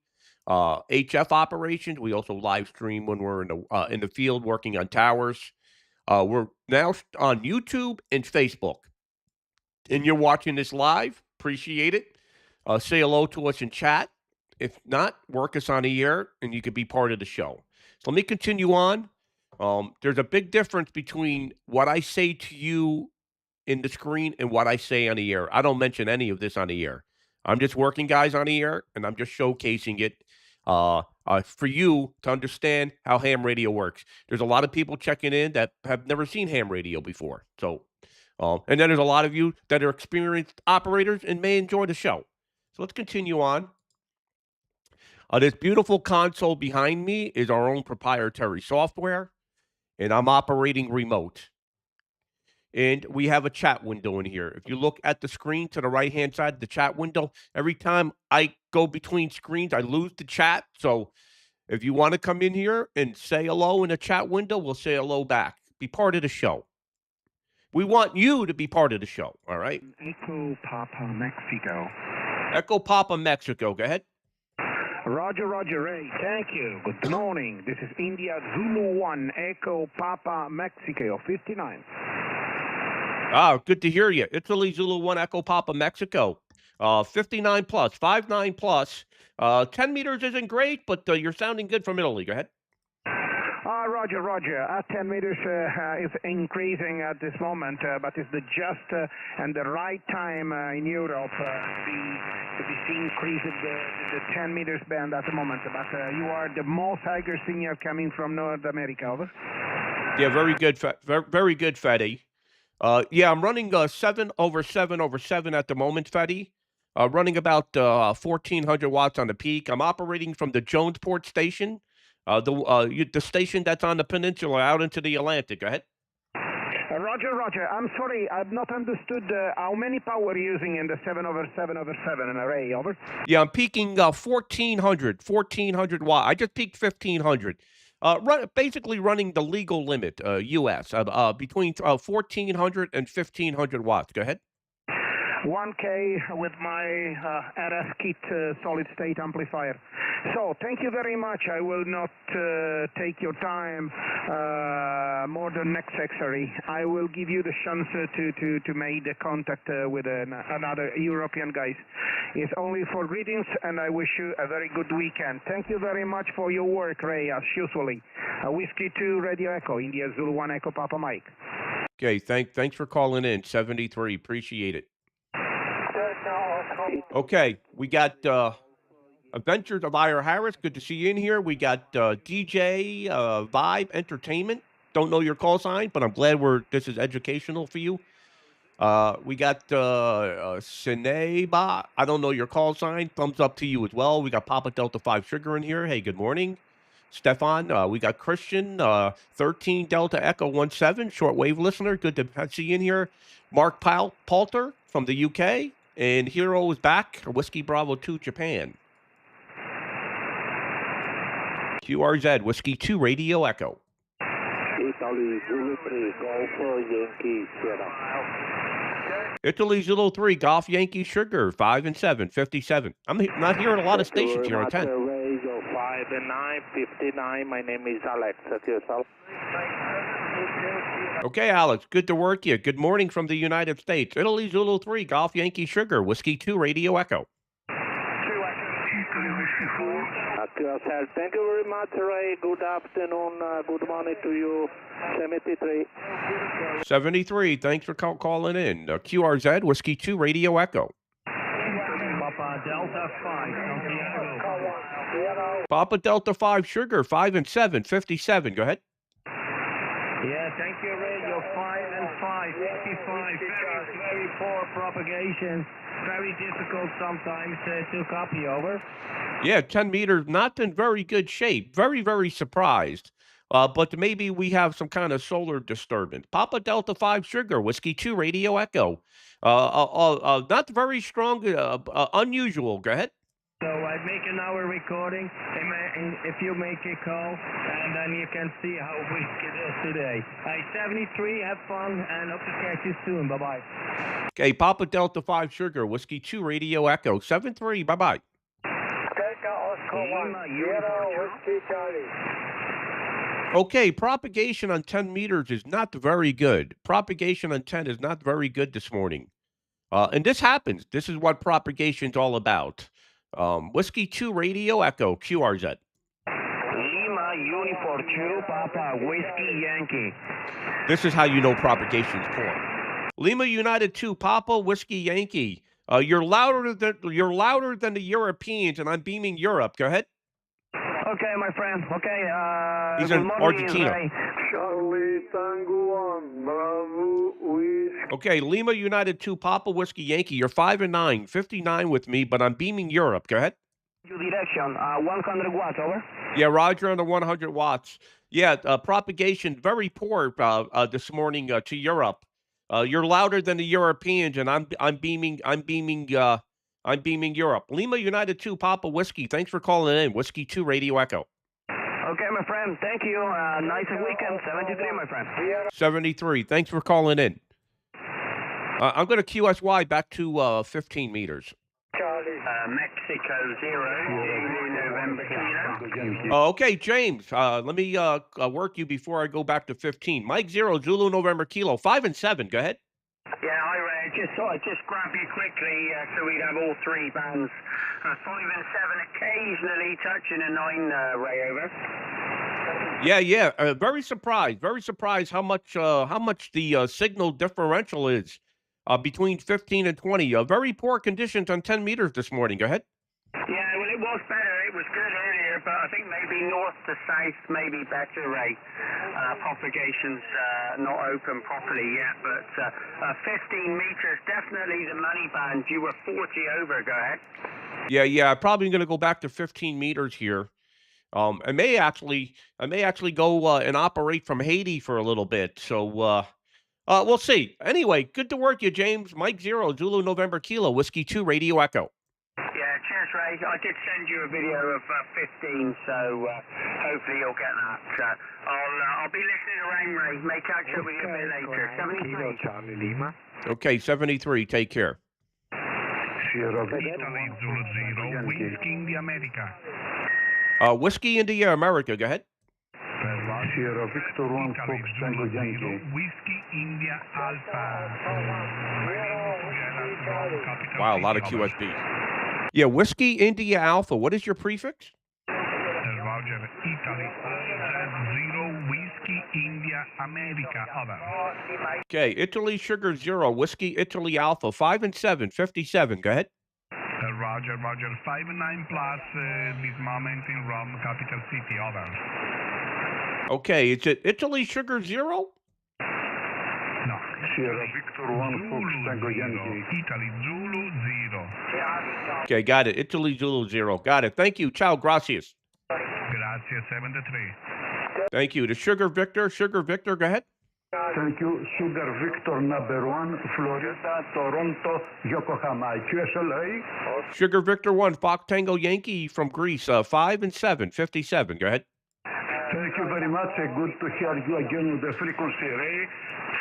Speaker 1: HF operations. We also live stream when we're in the field working on towers. We're now on YouTube and Facebook. And you're watching this live, appreciate it. Say hello to us in chat. If not, work us on the air, and you could be part of the show. So let me continue on. There's a big difference between what I say to you in the screen and what I say on the air. I don't mention any of this on the air. I'm just working guys on the air, and I'm just showcasing it for you to understand how ham radio works. There's a lot of people checking in that have never seen ham radio before. So. And then there's a lot of you that are experienced operators and may enjoy the show. So let's continue on. This beautiful console behind me is our own proprietary software, and I'm operating remote. And we have a chat window in here. If you look at the screen to the right-hand side of the chat window, every time I go between screens, I lose the chat. So if you want to come in here and say hello in the chat window, we'll say hello back. Be part of the show. We want you to be part of the show, all right?
Speaker 9: Echo Papa Mexico.
Speaker 1: Echo Papa Mexico. Go ahead.
Speaker 9: Roger, Ray. Thank you. Good morning. This is India Zulu 1, Echo Papa Mexico, 59.
Speaker 1: Good to hear you. Italy Zulu 1, Echo Papa Mexico. 59 plus, 59 plus. 10 meters isn't great, but you're sounding good from Italy. Go ahead.
Speaker 9: Roger. At 10 meters is increasing at this moment, but it's the just and the right time in Europe to be increasing the 10 meters band at the moment. But you are the most higher signal coming from North America. Over.
Speaker 1: Yeah, very good, very good, Fetty. Yeah, I'm running 7/7/7 at the moment, Fetty. running about 1,400 watts on the peak. I'm operating from the Jonesport station, the station that's on the peninsula out into the Atlantic. Go ahead.
Speaker 9: Roger. I'm sorry, I've not understood how many power you're using in the 7/7/7 an array, over?
Speaker 1: Yeah, I'm peaking 1,400 watt. I just peaked 1,500. Basically running the legal limit, US, between 1,400 and 1,500 watts. Go ahead.
Speaker 9: 1K with my RS kit solid state amplifier. So thank you very much. I will not take your time more than necessary. I will give you the chance to make the contact with another European guys. It's only for greetings, and I wish you a very good weekend. Thank you very much for your work, Ray, as usually. Whiskey 2 Radio Echo, India Zulu 1 Echo Papa Mike.
Speaker 1: Okay, thanks for calling in, 73. Appreciate it. Okay, we got Adventures of Ira Harris. Good to see you in here. We got DJ Vibe Entertainment. Don't know your call sign, but I'm glad this is educational for you. We got Sineba. I don't know your call sign. Thumbs up to you as well. We got Papa Delta 5 Sugar in here. Hey, good morning. Stefan, we got Christian, 13 Delta Echo 17, shortwave listener. Good to see you in here. Mark Palter from the UK. And Hero is back. Whiskey Bravo 2 Japan. QRZ, Whiskey 2 Radio Echo.
Speaker 10: Italy Zulu 3, Golf Yankee Sierra.
Speaker 1: Italy Zulu 3, Golf Yankee Sugar, 5 and 7, 57. I'm not hearing a lot of stations here on 10.
Speaker 10: Radio 5 and 9, 59. My name is Alex. That's yourself.
Speaker 1: Okay, Alex, good to work you. Good morning from the United States. Italy Zulu 3, Golf Yankee Sugar, Whiskey 2 Radio Echo.
Speaker 10: Thank you very much, Ray. Good afternoon. Good morning to you. 73.
Speaker 1: 73, thanks for calling in. QRZ, Whiskey 2 Radio Echo.
Speaker 7: Papa Delta 5, Santiago.
Speaker 1: Papa Delta 5 Sugar, 5 and 7, 57. Go ahead.
Speaker 7: Yeah, thank you, Ray. You're 5 and 5, 55. Very poor propagation. Very difficult sometimes to copy, over.
Speaker 1: Yeah, 10 meters, not in very good shape. Very, very surprised. But maybe we have some kind of solar disturbance. Papa Delta 5 Sugar, Whiskey 2 Radio Echo. Not very strong, unusual. Go ahead.
Speaker 7: So I make an hour recording, if you make a call, and then you can see how weak it is today. 73, have fun, and hope to catch you soon. Bye-bye.
Speaker 1: Okay, Papa Delta 5 Sugar, Whiskey 2 Radio Echo, 73, bye-bye. Okay, propagation on 10 meters is not very good. Propagation on 10 is not very good this morning. And this happens. This is what propagation's all about. Whiskey 2 Radio Echo, QRZ.
Speaker 7: Lima Uniform 2, Papa Whiskey Yankee.
Speaker 1: This is how you know propagation's poor. Lima United 2, Papa Whiskey Yankee. You're louder than the Europeans, and I'm beaming Europe. Go ahead.
Speaker 7: Okay, my friend. Okay.
Speaker 1: He's in Argentina.
Speaker 10: Charlie Tango 1, Bravo Whiskey.
Speaker 1: Okay, Lima United 2, Papa Whiskey Yankee. You're 5 and 9, 59 with me, but I'm beaming Europe. Go ahead.
Speaker 7: Your direction, 100 watts, over.
Speaker 1: Yeah, Roger on the 100 watts. Yeah, propagation very poor this morning to Europe. You're louder than the Europeans, and I'm beaming Europe. Lima United 2, Papa Whiskey. Thanks for calling in. Whiskey 2 Radio Echo.
Speaker 7: Okay, my friend. Thank you. Nice weekend. 73, my friend.
Speaker 1: 73. Thanks for calling in. I'm going to QSY back to 15 meters.
Speaker 7: Mexico 0, November Kilo.
Speaker 1: Okay, James. Let me work you before I go back to 15. Mike 0, Zulu November Kilo. 5 and 7. Go ahead.
Speaker 7: Yeah, hi Ray. Just thought I'd just grab you quickly so we'd have all three bands. 5 and 7, occasionally touching a 9, Ray, over.
Speaker 1: Yeah. Very surprised. Very surprised how much the signal differential is between 15 and 20. Very poor conditions on 10 meters this morning. Go ahead.
Speaker 7: Yeah, well, it was better. It was good earlier,
Speaker 3: but I think maybe north to south may be better, Ray. Propagation's not open properly yet, but 15 meters, definitely the money band. You were 40 over, go ahead.
Speaker 1: Yeah, I'm probably gonna go back to 15 meters here. I may actually go and operate from Haiti for a little bit. So we'll see. Anyway, good to work you, James. Mike 0, Zulu November Kilo, Whiskey 2, Radio Echo.
Speaker 3: Yeah, cheers, Ray. I did send you a video of 15, so hopefully you'll get that. I'll be listening around, Ray. May catch up with you a bit later. 73.
Speaker 9: Charlie Lima.
Speaker 1: Okay, 73. Take care.
Speaker 9: Italy Zulu 0, Whiskey India America.
Speaker 1: Whiskey India America. Go ahead.
Speaker 9: Sierra Victor 1 Fox Tango Yankee. Whiskey India Alpha.
Speaker 1: Wow, a lot of QSB. Yeah, Whiskey India Alpha. What is your prefix?
Speaker 9: Roger, Italy 0, Whiskey India America. Over.
Speaker 1: Okay, Italy Sugar 0, Whiskey Italy Alpha 5 and 7, 57. Go ahead.
Speaker 9: Roger, 5-9 plus this moment in Rome, capital city. Over.
Speaker 1: Okay, is it Italy Sugar 0?
Speaker 9: No. Sierra Victor 1 Fox Tango Yankee. Italy Zulu 0.
Speaker 1: Okay, got it. Italy Zulu 0. Got it. Thank you. Ciao, gracias.
Speaker 9: Gracias, 73.
Speaker 1: Thank you. The Sugar Victor, go ahead.
Speaker 11: Thank you. Sugar Victor number 1, Florida, Toronto, Yokohama, QSLA.
Speaker 1: Sugar Victor 1, Fox Tango Yankee from Greece, 5 and 7, 57. Go ahead.
Speaker 11: Thank you very much. Good to hear you again with the frequency Ray.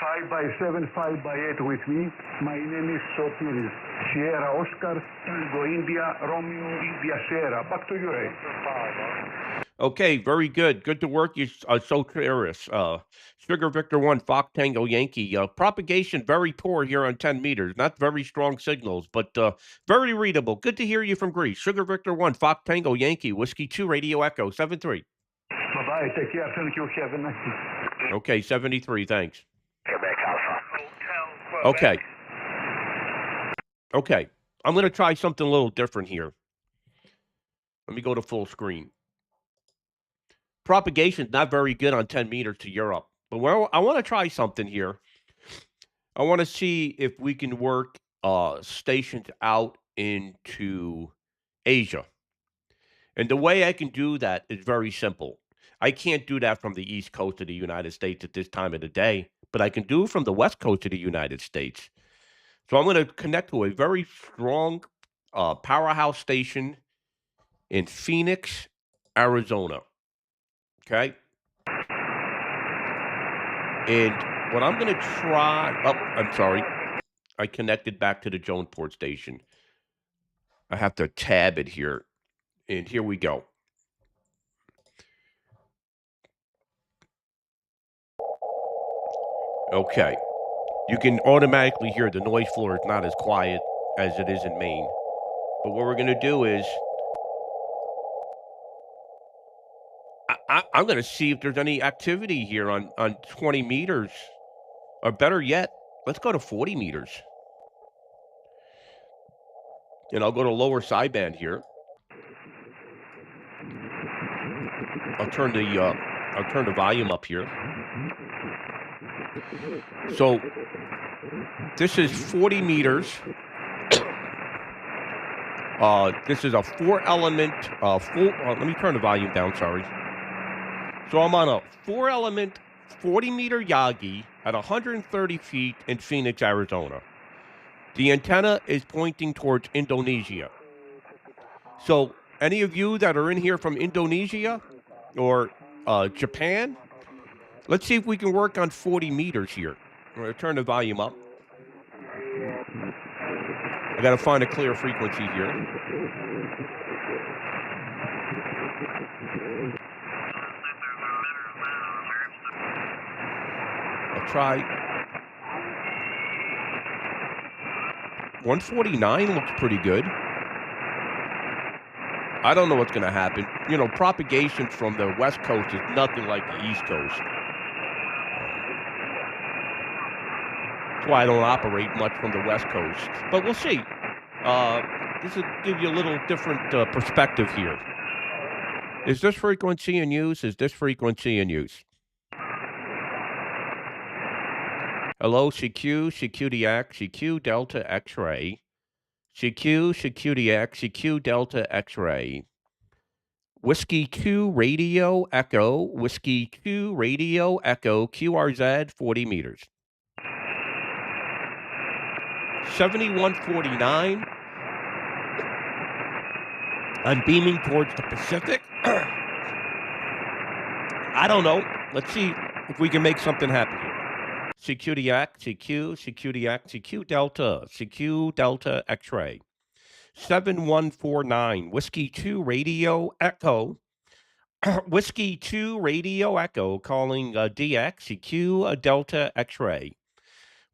Speaker 11: 5x7, 5x8 with me. My name is Sotiris. Sierra Oscar, Tango India, Romeo India Sierra. Back to you, Ray.
Speaker 1: Okay, very good. Good to work you, Sotiris. Sugar Victor 1, Fox Tango Yankee. Propagation very poor here on 10 meters. Not very strong signals, but very readable. Good to hear you from Greece. Sugar Victor 1, Fox Tango Yankee, Whiskey 2, Radio Echo, 73.
Speaker 11: Bye-bye. Take care. Thank you. Have a nice day.
Speaker 1: Okay, 73. Thanks.
Speaker 3: Quebec Alpha.
Speaker 1: Okay. Okay. I'm going to try something a little different here. Let me go to full screen. Propagation not very good on 10 meters to Europe. But I want to try something here. I want to see if we can work stations out into Asia. And the way I can do that is very simple. I can't do that from the East Coast of the United States at this time of the day, but I can do it from the West Coast of the United States. So I'm going to connect to a very strong powerhouse station in Phoenix, Arizona. Okay? And what I'm going to try... Oh, I'm sorry. I connected back to the Jonesport station. I have to tab it here. And here we go. Okay. You can automatically hear the noise floor is not as quiet as it is in Maine. But what we're going to do is I'm going to see if there's any activity here on 20 meters. Or better yet, let's go to 40 meters. And I'll go to lower sideband here. I'll turn the volume up here. So this is 40 meters. This is a 4-element full. Let me turn the volume down. Sorry. So I'm on a 4-element 40-meter Yagi at 130 feet in Phoenix, Arizona. The antenna is pointing towards Indonesia. So any of you that are in here from Indonesia or Japan, let's see if we can work on 40 meters here. I'm going to turn the volume up. I got to find a clear frequency here. I'll try. 149 looks pretty good. I don't know what's going to happen. You know, propagation from the West Coast is nothing like the East Coast. That's why I don't operate much from the West Coast. But we'll see. This will give you a little different perspective here. Is this frequency in use? Is this frequency in use? Hello, CQ, CQDX, CQ Delta X-ray. CQ, CQDX, CQ Delta X-ray. Whiskey 2 Radio Echo, Whiskey 2 Radio Echo, QRZ 40 meters. 7149. I'm beaming towards the Pacific. I don't know. Let's see if we can make something happen here. CQDX, CQ, CQDX, CQ Delta X-ray. 7149. Whiskey 2 Radio Echo. Whiskey 2 Radio Echo calling DX, CQ Delta X-ray.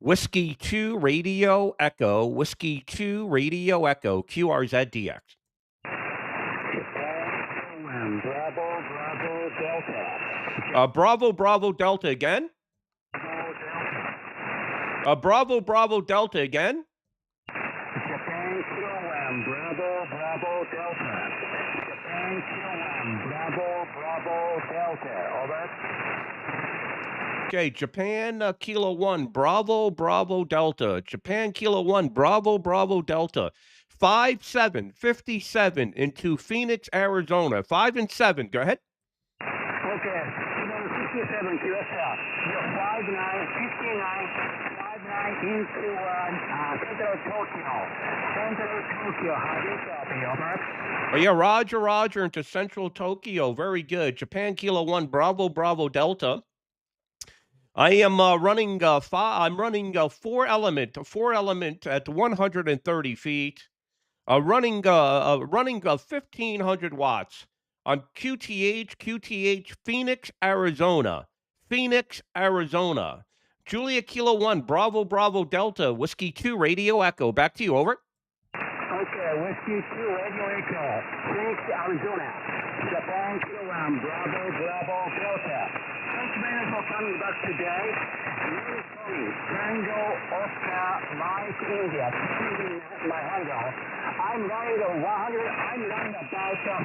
Speaker 1: Whiskey 2 Radio Echo, Whiskey 2 Radio Echo, QRZ DX.
Speaker 10: Bravo, Bravo, Delta.
Speaker 1: Bravo Delta again. Bravo Delta again.
Speaker 10: Japan Kilo Bravo, Bravo, Delta. Japan Kilo Bravo, Bravo, Delta. Over.
Speaker 1: Okay, Japan Kilo 1, Bravo Delta. Japan Kilo 1, Bravo Delta. 5757 into Phoenix, Arizona. 5 and 7. Go ahead.
Speaker 10: Okay, 67 QSL. You're 59, 59, 59 into Central Tokyo. Central Tokyo, how do you copy, over?
Speaker 1: Oh, yeah, Roger, into Central Tokyo. Very good. Japan Kilo 1, Bravo Delta. I am running I'm running 4 element at 130 feet. Running 1500 watts on QTH Phoenix, Arizona. Julia Kilo 1, Bravo Delta, Whiskey 2 Radio Echo. Back to you, over.
Speaker 10: Okay, Whiskey 2 Radio Echo, Phoenix, Arizona. Japan Kilo 1, Bravo Delta. Thank you very much for coming back today. Tango Oscar Mike India, my handle. I'm running about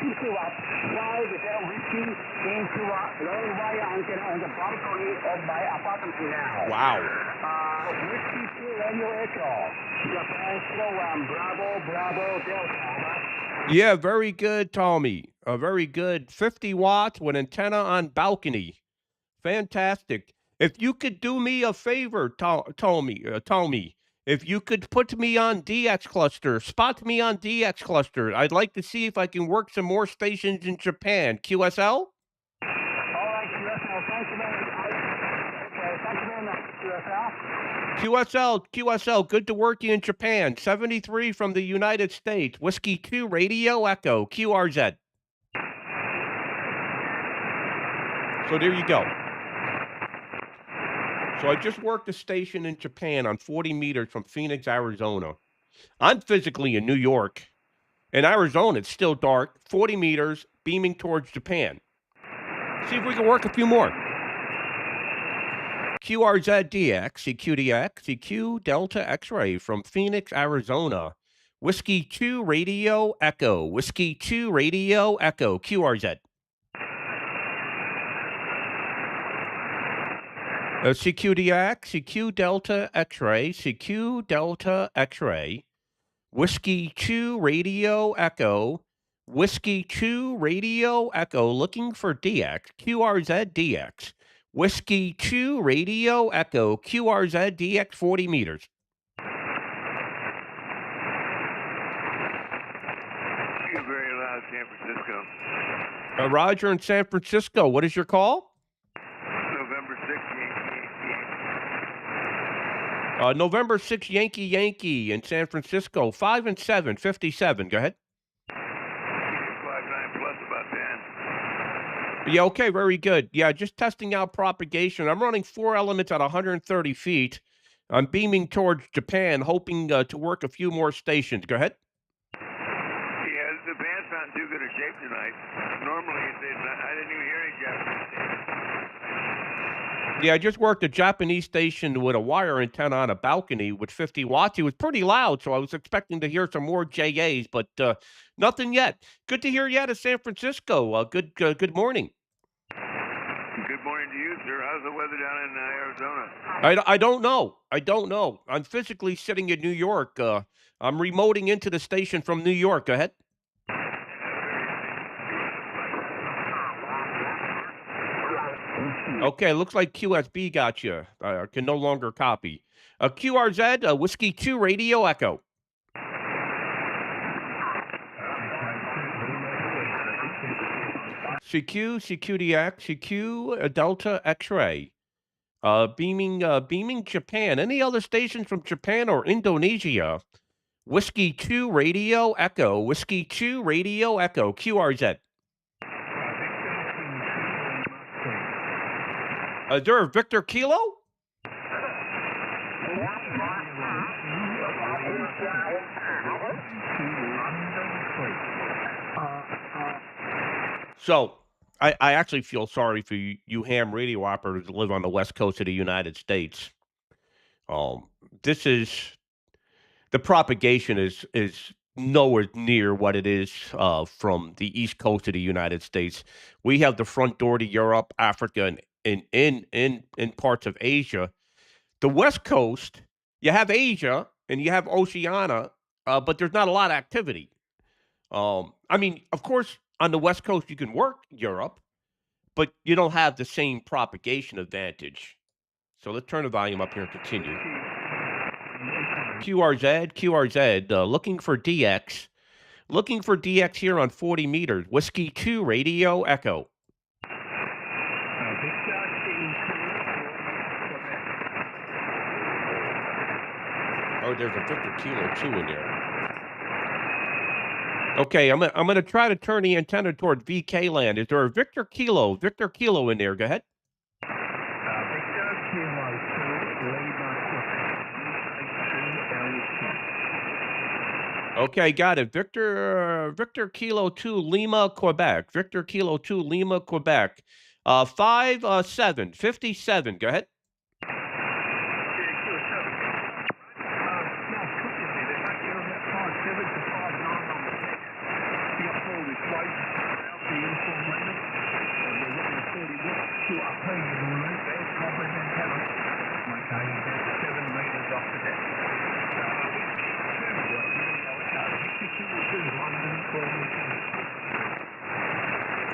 Speaker 10: 50 watts, 5 whiskey into a long wire antenna on the balcony of my apartment now.
Speaker 1: Wow.
Speaker 10: Whiskey 2 Radio Echo, Japan Kilo 1, Bravo Delta.
Speaker 1: Yeah, very good, Tommy. Very good. 50 watts with antenna on balcony. Fantastic. If you could do me a favor, Tommy, if you could put me on DX cluster, spot me on DX cluster. I'd like to see if I can work some more stations in Japan. QSL?
Speaker 10: All right, QSL. Thank you very much. Okay, thank you very much, QSL.
Speaker 1: QSL, good to work you in Japan. 73 from the United States. Whiskey 2 Radio Echo, QRZ. So there you go. So I just worked a station in Japan on 40 meters from Phoenix, Arizona. I'm physically in New York. In Arizona, it's still dark. 40 meters, beaming towards Japan. See if we can work a few more. QRZ DX, CQDX, CQ Delta X-ray from Phoenix, Arizona. Whiskey 2 Radio Echo, Whiskey 2 Radio Echo, QRZ. CQDX, CQ Delta X-ray, CQ Delta X-ray, Whiskey 2 Radio Echo, Whiskey 2 Radio Echo, looking for DX, QRZ DX, Whiskey 2 Radio Echo, QRZ DX 40 meters.
Speaker 12: You're very loud, San Francisco.
Speaker 1: Roger in San Francisco, what is your call?
Speaker 12: November 6th,
Speaker 1: November 6th, Yankee in San Francisco, 5 and 7, 57. Go ahead.
Speaker 12: 59 plus about 10.
Speaker 1: Yeah, okay, very good. Yeah, just testing out propagation. I'm running 4 elements at 130 feet. I'm beaming towards Japan, hoping to work a few more stations. Go ahead.
Speaker 12: Yeah, the band's not in too good a shape tonight. Normally, I didn't even hear any Japanese.
Speaker 1: Yeah, I just worked a Japanese station with a wire antenna on a balcony with 50 watts. It was pretty loud, so I was expecting to hear some more JAs, but nothing yet. Good to hear you out of San Francisco. Good morning.
Speaker 12: Good morning to you, sir. How's the weather down in Arizona?
Speaker 1: I don't know. I don't know. I'm physically sitting in New York. I'm remoting into the station from New York. Go ahead. Okay, looks like QSB got you. Can no longer copy. QRZ, Whiskey 2 Radio Echo. CQ, CQDX, CQ, Delta X-ray. Beaming Japan. Any other stations from Japan or Indonesia? Whiskey 2 Radio Echo. Whiskey 2 Radio Echo. QRZ. Is there a Victor Kilo? So, I actually feel sorry for you ham radio operators that live on the west coast of the United States. This is the propagation is nowhere near what it is from the east coast of the United States. We have the front door to Europe, Africa, and in parts of Asia. The west coast, you have Asia and you have Oceania, but there's not a lot of activity. I mean, of course, on the west coast you can work Europe, but you don't have the same propagation advantage. So let's turn the volume up here and continue. QRZ, looking for DX. Looking for DX here on 40 meters. Whiskey 2 Radio Echo. Oh, there's a Victor Kilo 2 in there. Okay, I'm gonna try to turn the antenna toward VK land. Is there a Victor Kilo in there? Go ahead.
Speaker 10: Victor Kilo 2, Lima, Quebec.
Speaker 1: Okay, got it. Victor Kilo 2, Lima, Quebec. Victor Kilo 2, Lima, Quebec. 57. Go ahead.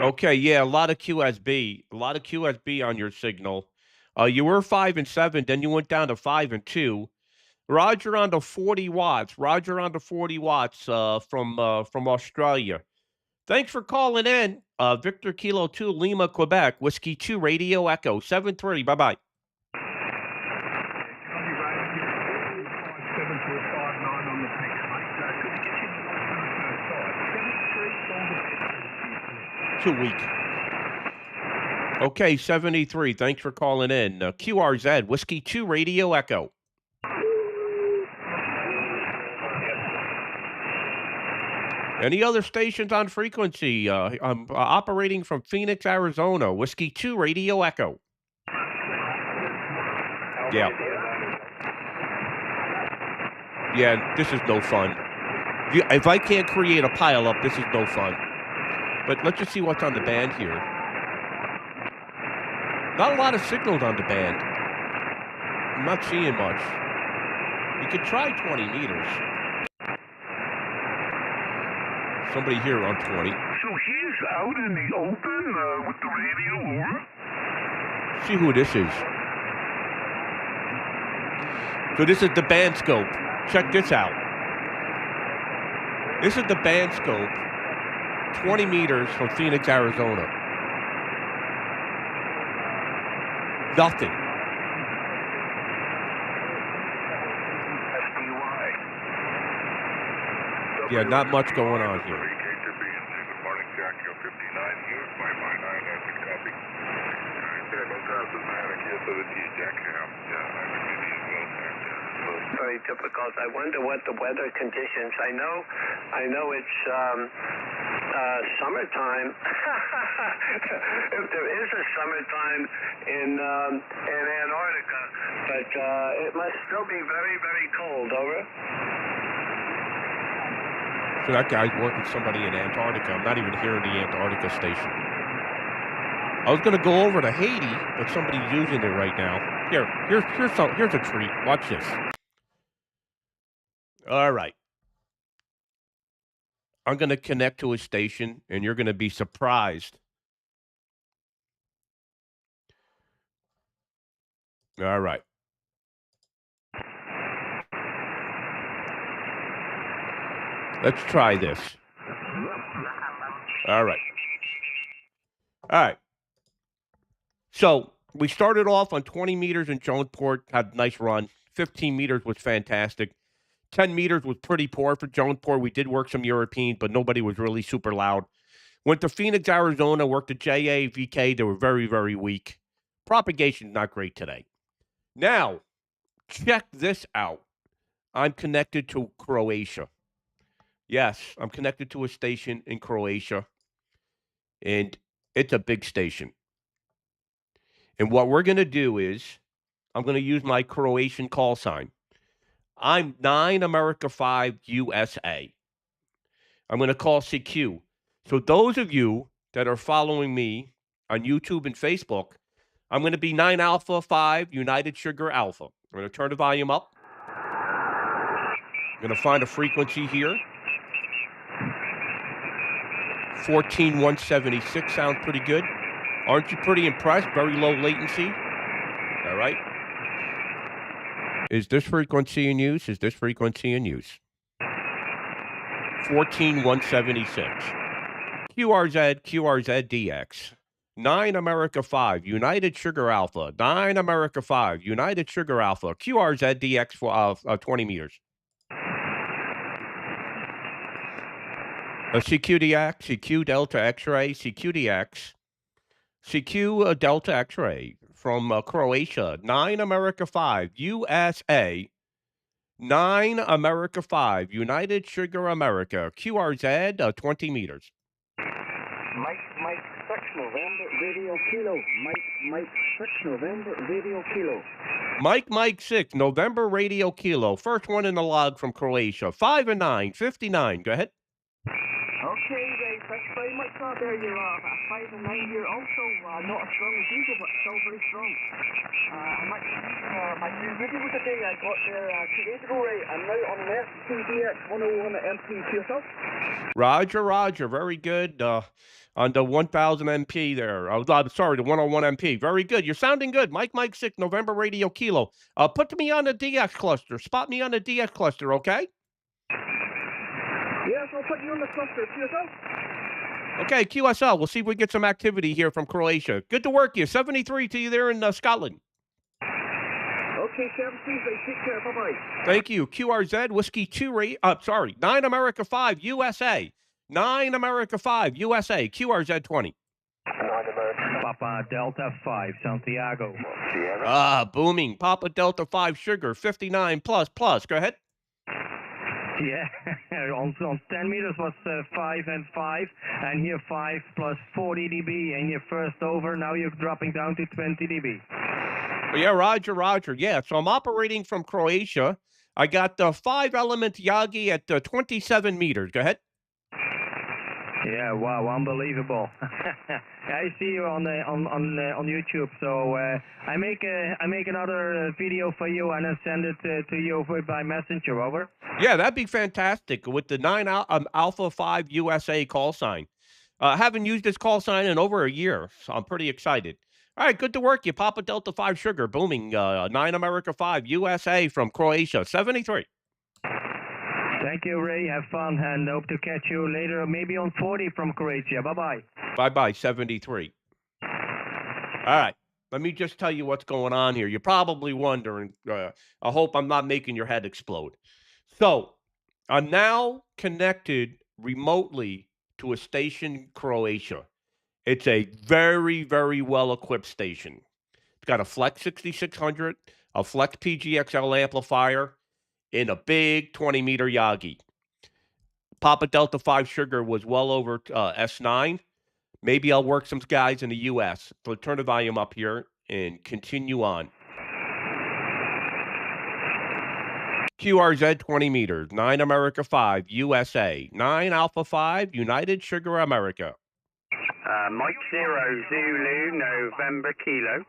Speaker 1: Okay, yeah, a lot of QSB on your signal. You were 5 and 7, then you went down to 5 and 2. Roger on the 40 watts. From Australia. Thanks for calling in. Victor Kilo 2, Lima, Quebec. Whiskey 2 Radio Echo 73. Bye-bye. Too weak. Okay, 73. Thanks for calling in. QRZ, Whiskey 2 Radio Echo. Any other stations on frequency? I'm operating from Phoenix, Arizona. Whiskey 2 Radio Echo. Yeah. Yeah, this is no fun. If I can't create a pile-up, this is no fun. But let's just see what's on the band here. Not a lot of signals on the band. I'm not seeing much. You could try 20 meters. Somebody here on 20.
Speaker 13: So he's out in the open with the radio over?
Speaker 1: See who this is. So this is the band scope. Check this out. This is the band scope. 20 meters from Phoenix, Arizona. Nothing. Yeah, not much going on here.
Speaker 8: very difficult. I wonder what the weather conditions. I know it's summertime. If there is a summertime in Antarctica, but it must still be very, very cold. Over.
Speaker 1: So that guy's working somebody in Antarctica. I'm not even hearing the Antarctica station. I was going to go over to Haiti, but somebody's using it right now. Here's a treat. Watch this. All right. I'm going to connect to a station, and you're going to be surprised. All right. Let's try this. All right. All right. So we started off on 20 meters in Jonesport, had a nice run. 15 meters was fantastic. 10 meters was pretty poor for Jonesport. We did work some European, but nobody was really super loud. Went to Phoenix, Arizona, worked at JA, VK. They were very, very weak. Propagation, not great today. Now, check this out. I'm connected to Croatia. Yes, I'm connected to a station in Croatia, and it's a big station. And what we're going to do is I'm going to use my Croatian call sign. I'm 9 America 5 USA. I'm going to call CQ. So those of you that are following me on YouTube and Facebook, I'm going to be 9 Alpha 5 United Sugar Alpha. I'm going to turn the volume up. I'm going to find a frequency here. 14176 sounds pretty good. Aren't you pretty impressed? Very low latency. All right. Is this frequency in use? Is this frequency in use? 14176. QRZ DX. 9 America 5 United Sugar Alpha. 9 America 5 United Sugar Alpha. QRZ DX for 20 meters. CQDX, CQ Delta X-ray, CQDX, CQ Delta X-ray from Croatia, 9 America 5 USA, 9 America 5 United Sugar America, QRZ 20 meters.
Speaker 10: Mike 6 November Radio Kilo. Mike 6 November Radio Kilo.
Speaker 1: Mike 6 November Radio Kilo. First one in the log from Croatia. 5 and 9, 59. Go ahead.
Speaker 10: Okay, Ray, thanks very much for there. You're 5 and 9 here. Also, not as strong as usual, but still very strong. I'm actually my new video today. I got there 2 days ago, Ray. I'm now on an FTDX 101 MP to yourself.
Speaker 1: Roger. Very good. On the 1000 MP there. Sorry, the 101 MP. Very good. You're sounding good. Mike 6 November Radio Kilo. Put me on the DX cluster. Spot me on the DX cluster, okay?
Speaker 10: Yes, I'll put you on the cluster. QSL?
Speaker 1: Okay, QSL. We'll see if we get some activity here from Croatia. Good to work you. 73 to you there in Scotland.
Speaker 10: Okay, 73. Take care. Bye-bye.
Speaker 1: Thank you. QRZ, Whiskey 2, 9 America 5 USA. 9 America 5 USA. QRZ 20.
Speaker 14: Papa Delta 5, Santiago.
Speaker 1: Booming. Papa Delta 5 Sugar, 59 plus. Go ahead.
Speaker 14: Yeah, on 10 meters was 5 and 5, and here 5 plus 40 dB, and you're first over. Now you're dropping down to 20 dB.
Speaker 1: Yeah, Roger. Yeah, so I'm operating from Croatia. I got the 5-element Yagi at 27 meters. Go ahead.
Speaker 14: Yeah, wow, unbelievable. I see you on YouTube, so I make another video for you and I send it to you by messenger. Over.
Speaker 1: Yeah, that'd be fantastic with the 9 Alpha 5 USA call sign. Haven't used this call sign in over a year, so I'm pretty excited. All right, good to work you. Papa Delta 5 Sugar, booming. 9 America 5 USA from Croatia, 73.
Speaker 14: Thank you, Ray. Have fun, and hope to catch you later, maybe on 40 from Croatia. Bye-bye.
Speaker 1: Bye-bye, 73. All right. Let me just tell you what's going on here. You're probably wondering. I hope I'm not making your head explode. So, I'm now connected remotely to a station in Croatia. It's a very, very well-equipped station. It's got a Flex 6600, a Flex PGXL amplifier, in a big 20-meter Yagi. Papa Delta 5 Sugar was well over S9. Maybe I'll work some guys in the U.S. So turn the volume up here and continue on. QRZ 20 meters, 9 America 5, USA, 9 Alpha 5, United Sugar America.
Speaker 3: Mike 0, Zulu, November Kilo.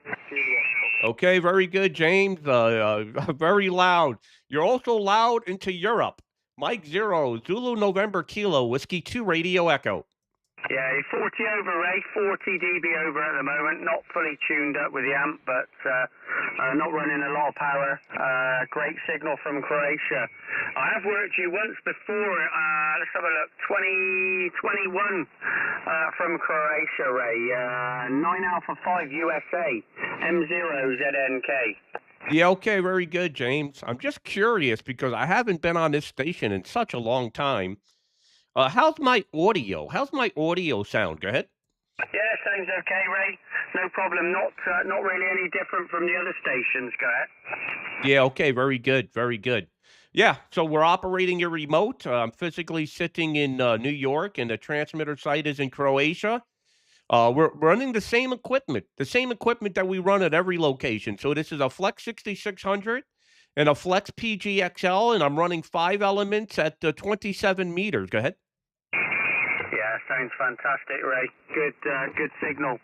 Speaker 1: Okay, very good, James. Very loud. You're also loud into Europe. Mike 0, Zulu November Kilo, Whiskey 2 Radio Echo.
Speaker 3: Yeah, 40 over, Ray. 40 dB over at the moment. Not fully tuned up with the amp, but not running a lot of power. Great signal from Croatia. I have worked you once before. Let's have a look. 2021 from Croatia, Ray. 9 Alpha 5 USA. M0 ZNK.
Speaker 1: Yeah, okay, very good, James. I'm just curious because I haven't been on this station in such a long time. How's my audio? How's my audio sound? Go ahead.
Speaker 3: Yeah, sounds okay, Ray. No problem. Not really any different from the other stations. Go ahead.
Speaker 1: Yeah, okay, very good, very good. Yeah, so we're operating a remote. I'm physically sitting in New York, and the transmitter site is in Croatia. We're running the same equipment that we run at every location. So this is a Flex 6600 and a Flex PGXL, and I'm running 5 elements at 27 meters. Go ahead.
Speaker 3: Yeah, sounds fantastic, Ray. Good signal.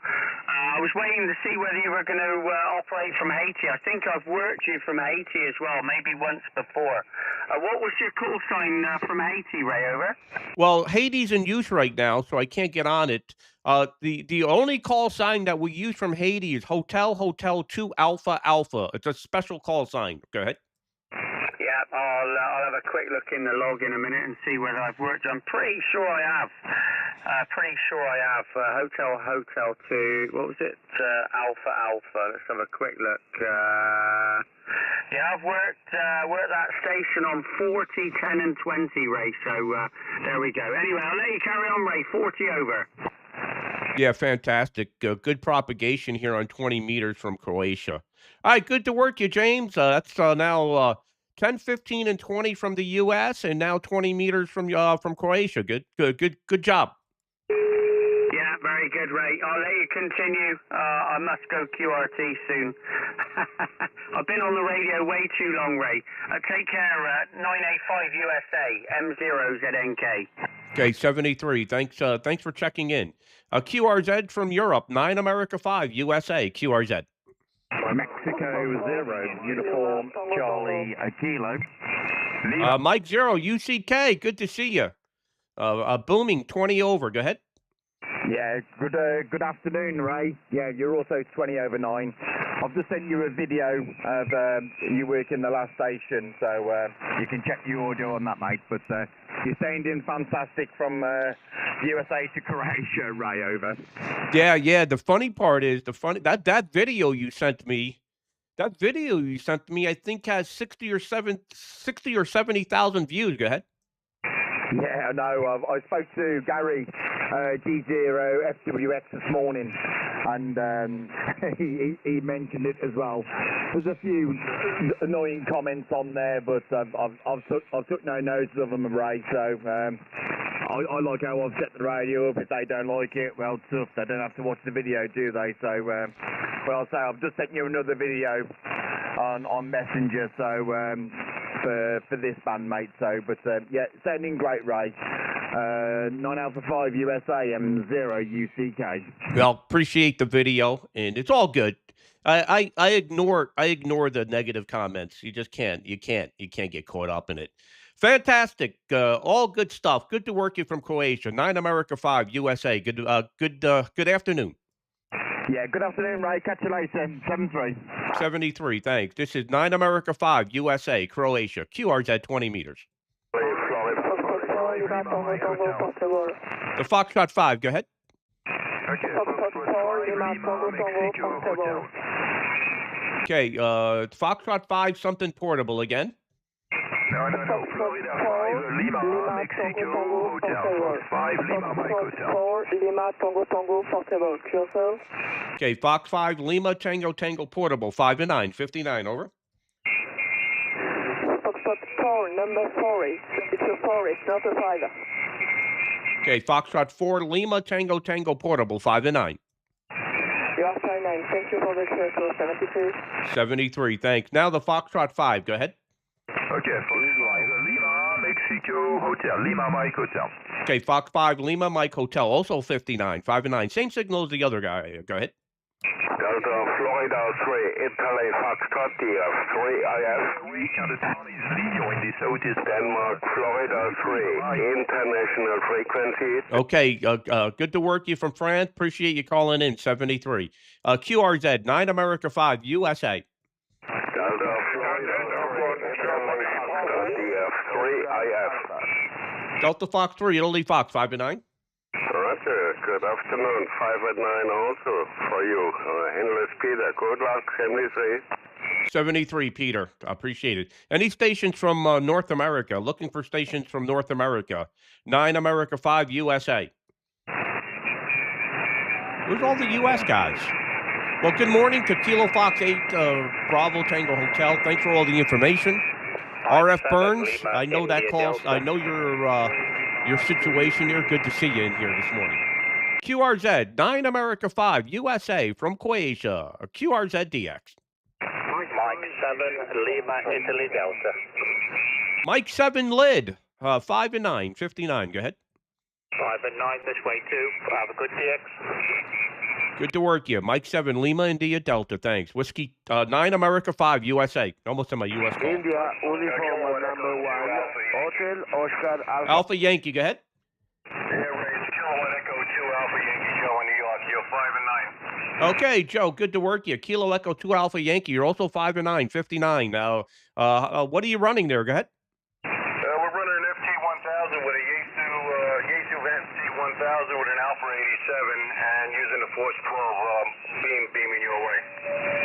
Speaker 3: I was waiting to see whether you were going to operate from Haiti. I think I've worked you from Haiti as well, maybe once before. What was your call sign from Haiti, Ray? Over.
Speaker 1: Well, Haiti's in use right now, so I can't get on it. The only call sign that we use from Haiti is Hotel 2 Alpha Alpha. It's a special call sign. Go ahead.
Speaker 3: Yeah, I'll have a quick look in the log in a minute and see whether I've worked. I'm pretty sure I have. Hotel 2. What was it? Alpha Alpha. Let's have a quick look. Yeah, I've worked that station on 40, 10, and 20, Ray. So there we go. Anyway, I'll let you carry on, Ray. 40 over.
Speaker 1: Yeah, fantastic. Good propagation here on 20 meters from Croatia. All right, good to work you, James. That's now 10, 15, and 20 from the U.S. and now 20 meters from Croatia. Good job.
Speaker 3: Yeah, very good, Ray. I'll let you continue. I must go QRT soon. I've been on the radio way too long, Ray. Take care. 985 USA, M0 ZNK.
Speaker 1: Okay, 73. Thanks for checking in. QRZ from Europe, 9 America 5 USA, QRZ.
Speaker 15: Mexico 0, uniform Charlie Kilo.
Speaker 1: Mike 0, UCK, good to see you. Booming 20 over, go ahead.
Speaker 15: Yeah, good afternoon, Ray. Yeah, you're also 20 over 9. I've just sent you a video of you working the last station, so you can check your audio on that, mate. But you're sounding fantastic from USA to Croatia, Ray, over.
Speaker 1: Yeah. The funny part is that video you sent me. That video you sent me, I think, has 60 or 70,000 views. Go ahead.
Speaker 15: Yeah, I know. I spoke to Gary G0FWX this morning, and he mentioned it as well. There's a few annoying comments on there, but I've took no notice of them, Ray. So I like how I've set the radio up. If they don't like it, well, tough. They don't have to watch the video, do they? So, well, I'll say I've just sent you another video on Messenger. So. For this band, mate. So, but yeah, sounding great, Ray. 9 Alpha 5 USA, M0 UCK.
Speaker 1: Well, appreciate the video, and it's all good. I ignore the negative comments. You just can't. You can't get caught up in it. Fantastic. All good stuff. Good to work you from Croatia. 9 America 5 USA. Good afternoon.
Speaker 15: Yeah, good afternoon, Ray. Catch you later. 73.
Speaker 1: 73, thanks. This is 9 America 5, USA, Croatia. QRZ 20 meters. The Foxtrot 5, go ahead. Okay, Foxtrot 5, something portable again.
Speaker 13: No. Florida 5, Lima, Mexico, Hotel. 5, Lima, Mike Hotel. 4, Lima, Tango, portable. QSL.
Speaker 1: Okay, Fox 5, Lima, Tango, portable. 5 to 9, 59, over.
Speaker 6: Foxtrot
Speaker 13: number 4. It's a 4, it's not a 5.
Speaker 1: Okay, Foxtrot 4, Lima, Tango, Tango, Portable, 5 and 9.
Speaker 13: You are 5-9. Thank you for the circle, 73.
Speaker 1: 73, thanks. Now the Foxtrot 5, go ahead.
Speaker 16: Okay, Fox 5, Lima, Mexico, Hotel, Lima, Mike, Hotel.
Speaker 1: Okay, Fox 5, Lima, Mike, Hotel, also 59, 5 and 9. Same signal as the other guy. Go ahead.
Speaker 16: Delta, Florida 3, Italy, Foxtrot, TF3, IF. in the southeast Denmark, Florida 3, international frequency.
Speaker 1: Okay, good to work you from France. Appreciate you calling in, 73. QRZ, 9 America 5, USA.
Speaker 16: Delta, Florida 3, IF.
Speaker 1: Delta Fox 3, Italy Fox, 5 and 9.
Speaker 16: Roger, good afternoon, 5 and 9 also for you. Endless Peter, good luck, 73.
Speaker 1: 73, Peter. Appreciate it. Any stations from North America? Looking for stations from North America. 9 America 5, USA. Where's all the U.S. guys? Well, good morning to Kilo Fox 8, Bravo Tango Hotel. Thanks for all the information. RF Burns, I know that calls. I know your situation here. Good to see you in here this morning. QRZ, 9 America 5, USA from Croatia. QRZ DX.
Speaker 2: Mike 7, Lima, Italy, Delta.
Speaker 1: Mike 7, Lid, 5 and 9, 59. Go ahead.
Speaker 2: 5 and 9 this way too. Have a good DX.
Speaker 1: Good to work you. Mike 7, Lima, India, Delta. Thanks. Whiskey 9 America 5, USA. Almost in my US call.
Speaker 17: India, uniform number 1, Hotel Oscar
Speaker 1: Alpha Yankee, go ahead. Okay, Joe, good to work you. Kilo Echo 2 Alpha Yankee. You're also 5 and 9, 59. Now, what are you running there? Go ahead.
Speaker 16: We're running an FT1000 with a Yaesu Vent T1000 with an Alpha 87 and using the Force 12 beaming your way.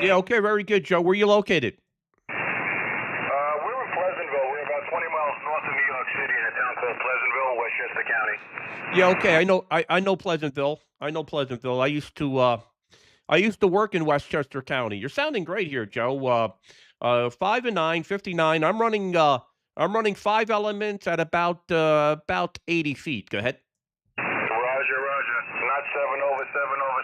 Speaker 1: Yeah, okay, very good, Joe. Where are you located?
Speaker 16: We're in Pleasantville. We're about 20 miles north of New York City in a town called Pleasantville, Westchester County.
Speaker 1: Yeah, okay. I know Pleasantville. I know Pleasantville. I used to work in Westchester County. You're sounding great here, Joe. 5 and 9, 59. I'm running 5 elements at about 80 feet. Go ahead.
Speaker 16: Roger. Not 7 over 7 over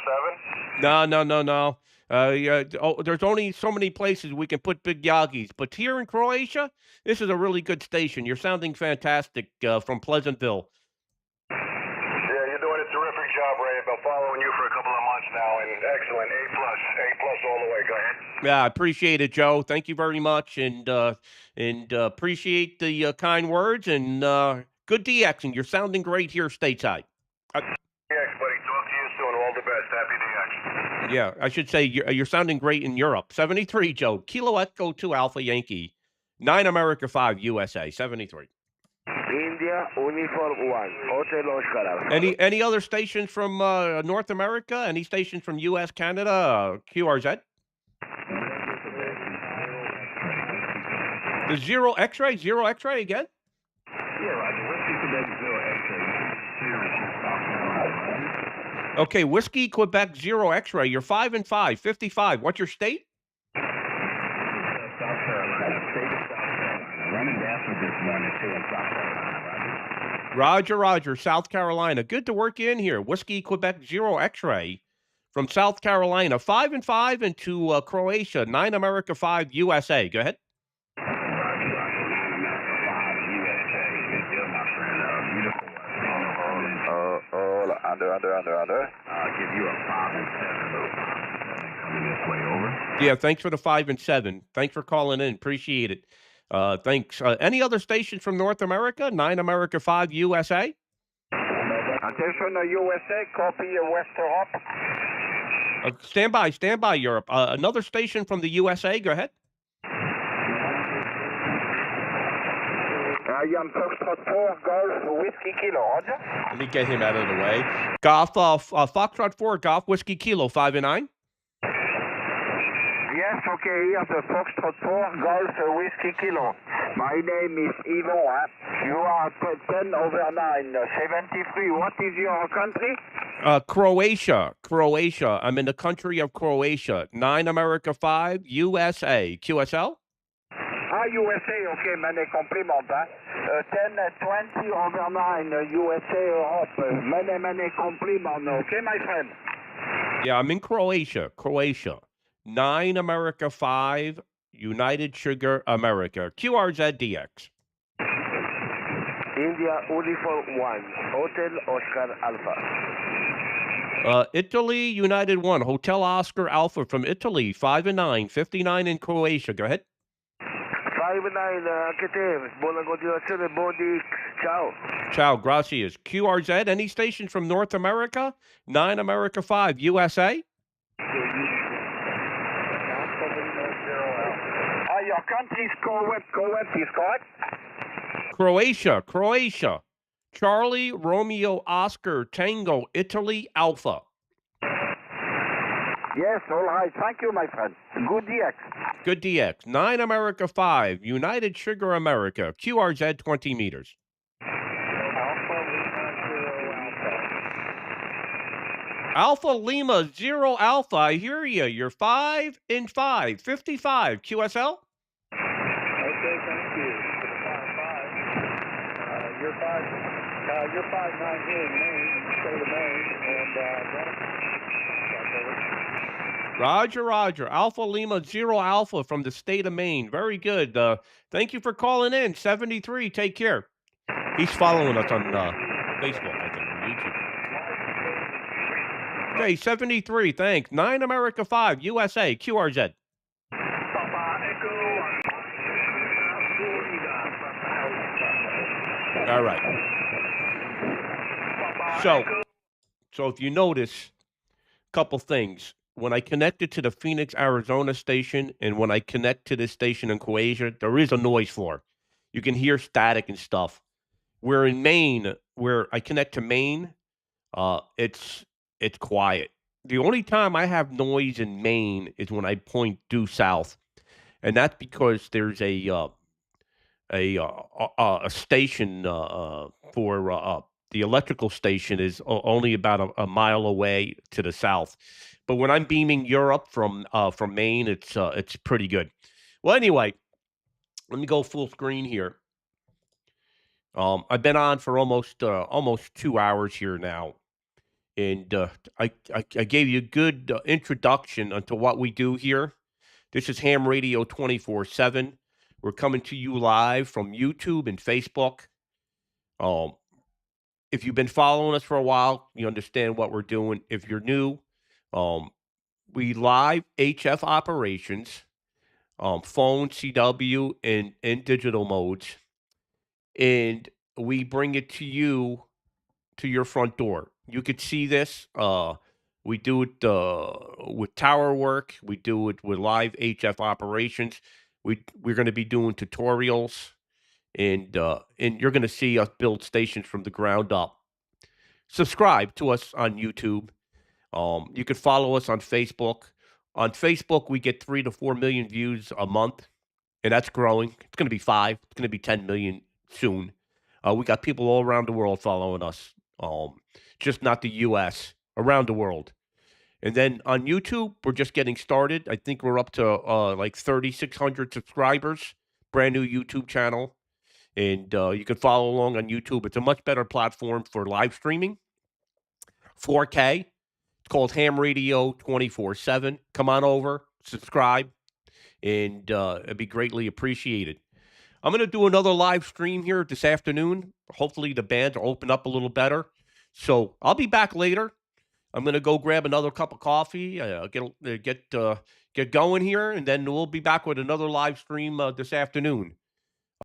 Speaker 16: 7?
Speaker 1: No. There's only so many places we can put big Yagis. But here in Croatia, this is a really good station. You're sounding fantastic from Pleasantville.
Speaker 16: Yeah, you're doing a terrific job, Ray. I've been following you for a couple of months now, and excellent. A+ all the way. Go ahead.
Speaker 1: Yeah, I appreciate it, Joe. Thank you very much, and appreciate the kind words and good DXing. You're sounding great here stateside.
Speaker 16: DX, buddy. Talk to you soon. All the best. Happy DX.
Speaker 1: Yeah, I should say you're sounding great in Europe. 73, Joe. Kilo Echo 2 Alpha Yankee. 9 America 5, USA. 73.
Speaker 17: India, uniform 1, Hotel Oscar.
Speaker 1: Any other stations from North America? Any stations from U.S., Canada, QRZ? The Zero X-ray again?
Speaker 16: Yeah, Roger. Whiskey Quebec 0 X-ray.
Speaker 1: Okay, Whiskey Quebec 0 X-ray. You're 5 and 5, 55. What's your state?
Speaker 16: South Carolina. State of South Carolina. Running gas with this morning too in South Carolina,
Speaker 1: Roger, South Carolina. Good to work you in here. Whiskey Quebec 0 X-ray from South Carolina. 5 and 5 into Croatia. 9 America 5, USA. Go ahead.
Speaker 16: Under. I'll give you a 5 and 7. Coming this way, over.
Speaker 1: Yeah, thanks for the 5 and 7. Thanks for calling in. Appreciate it. Thanks. Any other stations from North America? 9 America 5, USA?
Speaker 17: Attention, USA, copy West Europe.
Speaker 1: Stand by, Europe. Another station from the USA. Go ahead.
Speaker 17: I am Foxtrot 4, Golf, Whiskey Kilo, Roger.
Speaker 1: Let me get him out of the way. Golf, Foxtrot 4, Golf, Whiskey Kilo, 5 and 9.
Speaker 17: Yes, okay, here's the Foxtrot 4, Golf, Whiskey Kilo. My name is Ivo. You are 10 over 9, 73. What is your country?
Speaker 1: Croatia. I'm in the country of Croatia. 9 America 5, USA. QSL?
Speaker 17: USA, okay, many compliments, huh? 10, 20 over 9, USA, Europe. Many compliments, okay, my friend?
Speaker 1: Yeah, I'm in Croatia. Croatia. 9 America 5, United Sugar America. QRZDX.
Speaker 17: India, Uniform 1, Hotel Oscar Alpha.
Speaker 1: Italy, United 1, Hotel Oscar Alpha from Italy, 5 and 9, 59 in Croatia. Go ahead.
Speaker 17: 5-9, anche te, buona continuazione, buoni, ciao.
Speaker 1: Ciao, gracias. QRZ, any station from North America? 9 America 5, USA?
Speaker 17: Your country is Kuwait, is correct?
Speaker 1: Croatia, Croatia. Charlie, Romeo, Oscar, Tango, Italy, Alpha.
Speaker 17: Yes, all right. Thank you, my friend. Good DX.
Speaker 1: Good DX. 9 America 5, United Sugar America, QRZ 20 meters. Alpha Lima 0 Alpha, I hear you. You're 5 and 5, 55, QSL?
Speaker 17: Okay, thank you. You're 5-9 here in Maine, state of Maine, and
Speaker 1: Roger, Roger. Alpha Lima 0 Alpha from the state of Maine. Very good. Thank you for calling in. 73, take care. He's following us on Facebook, I think, or YouTube. Okay, 73, thanks. 9 America 5, USA, QRZ. All right. So if you notice, a couple things. When I connected to the Phoenix, Arizona station, and when I connect to this station in Croatia, there is a noise floor. You can hear static and stuff. Where in Maine, where I connect to Maine, it's quiet. The only time I have noise in Maine is when I point due south, and that's because there's a station for the electrical station is only about a mile away to the south. But when I'm beaming Europe from Maine, it's pretty good. Well, anyway, let me go full screen here. I've been on for almost 2 hours here now, and I gave you a good introduction onto what we do here. This is Ham Radio 24/7. We're coming to you live from YouTube and Facebook. If you've been following us for a while, you understand what we're doing. If you're new, we live HF operations, phone, CW, and digital modes, and we bring it to you to your front door. You could see this. We do it with tower work. We do it with live HF operations. We're going to be doing tutorials, and you're going to see us build stations from the ground up. Subscribe to us on YouTube. You can follow us on Facebook. On Facebook, we get 3 to 4 million views a month, and that's growing. It's going to be 5. It's going to be 10 million soon. We got people all around the world following us, just not the U.S., around the world. And then on YouTube, we're just getting started. I think we're up to like 3,600 subscribers, brand new YouTube channel. And you can follow along on YouTube. It's a much better platform for live streaming. 4K. It's called Ham Radio 24/7. Come on over, subscribe, and it'd be greatly appreciated. I'm going to do another live stream here this afternoon. Hopefully the bands will open up a little better. So I'll be back later. I'm going to go grab another cup of coffee, get going here, and then we'll be back with another live stream this afternoon.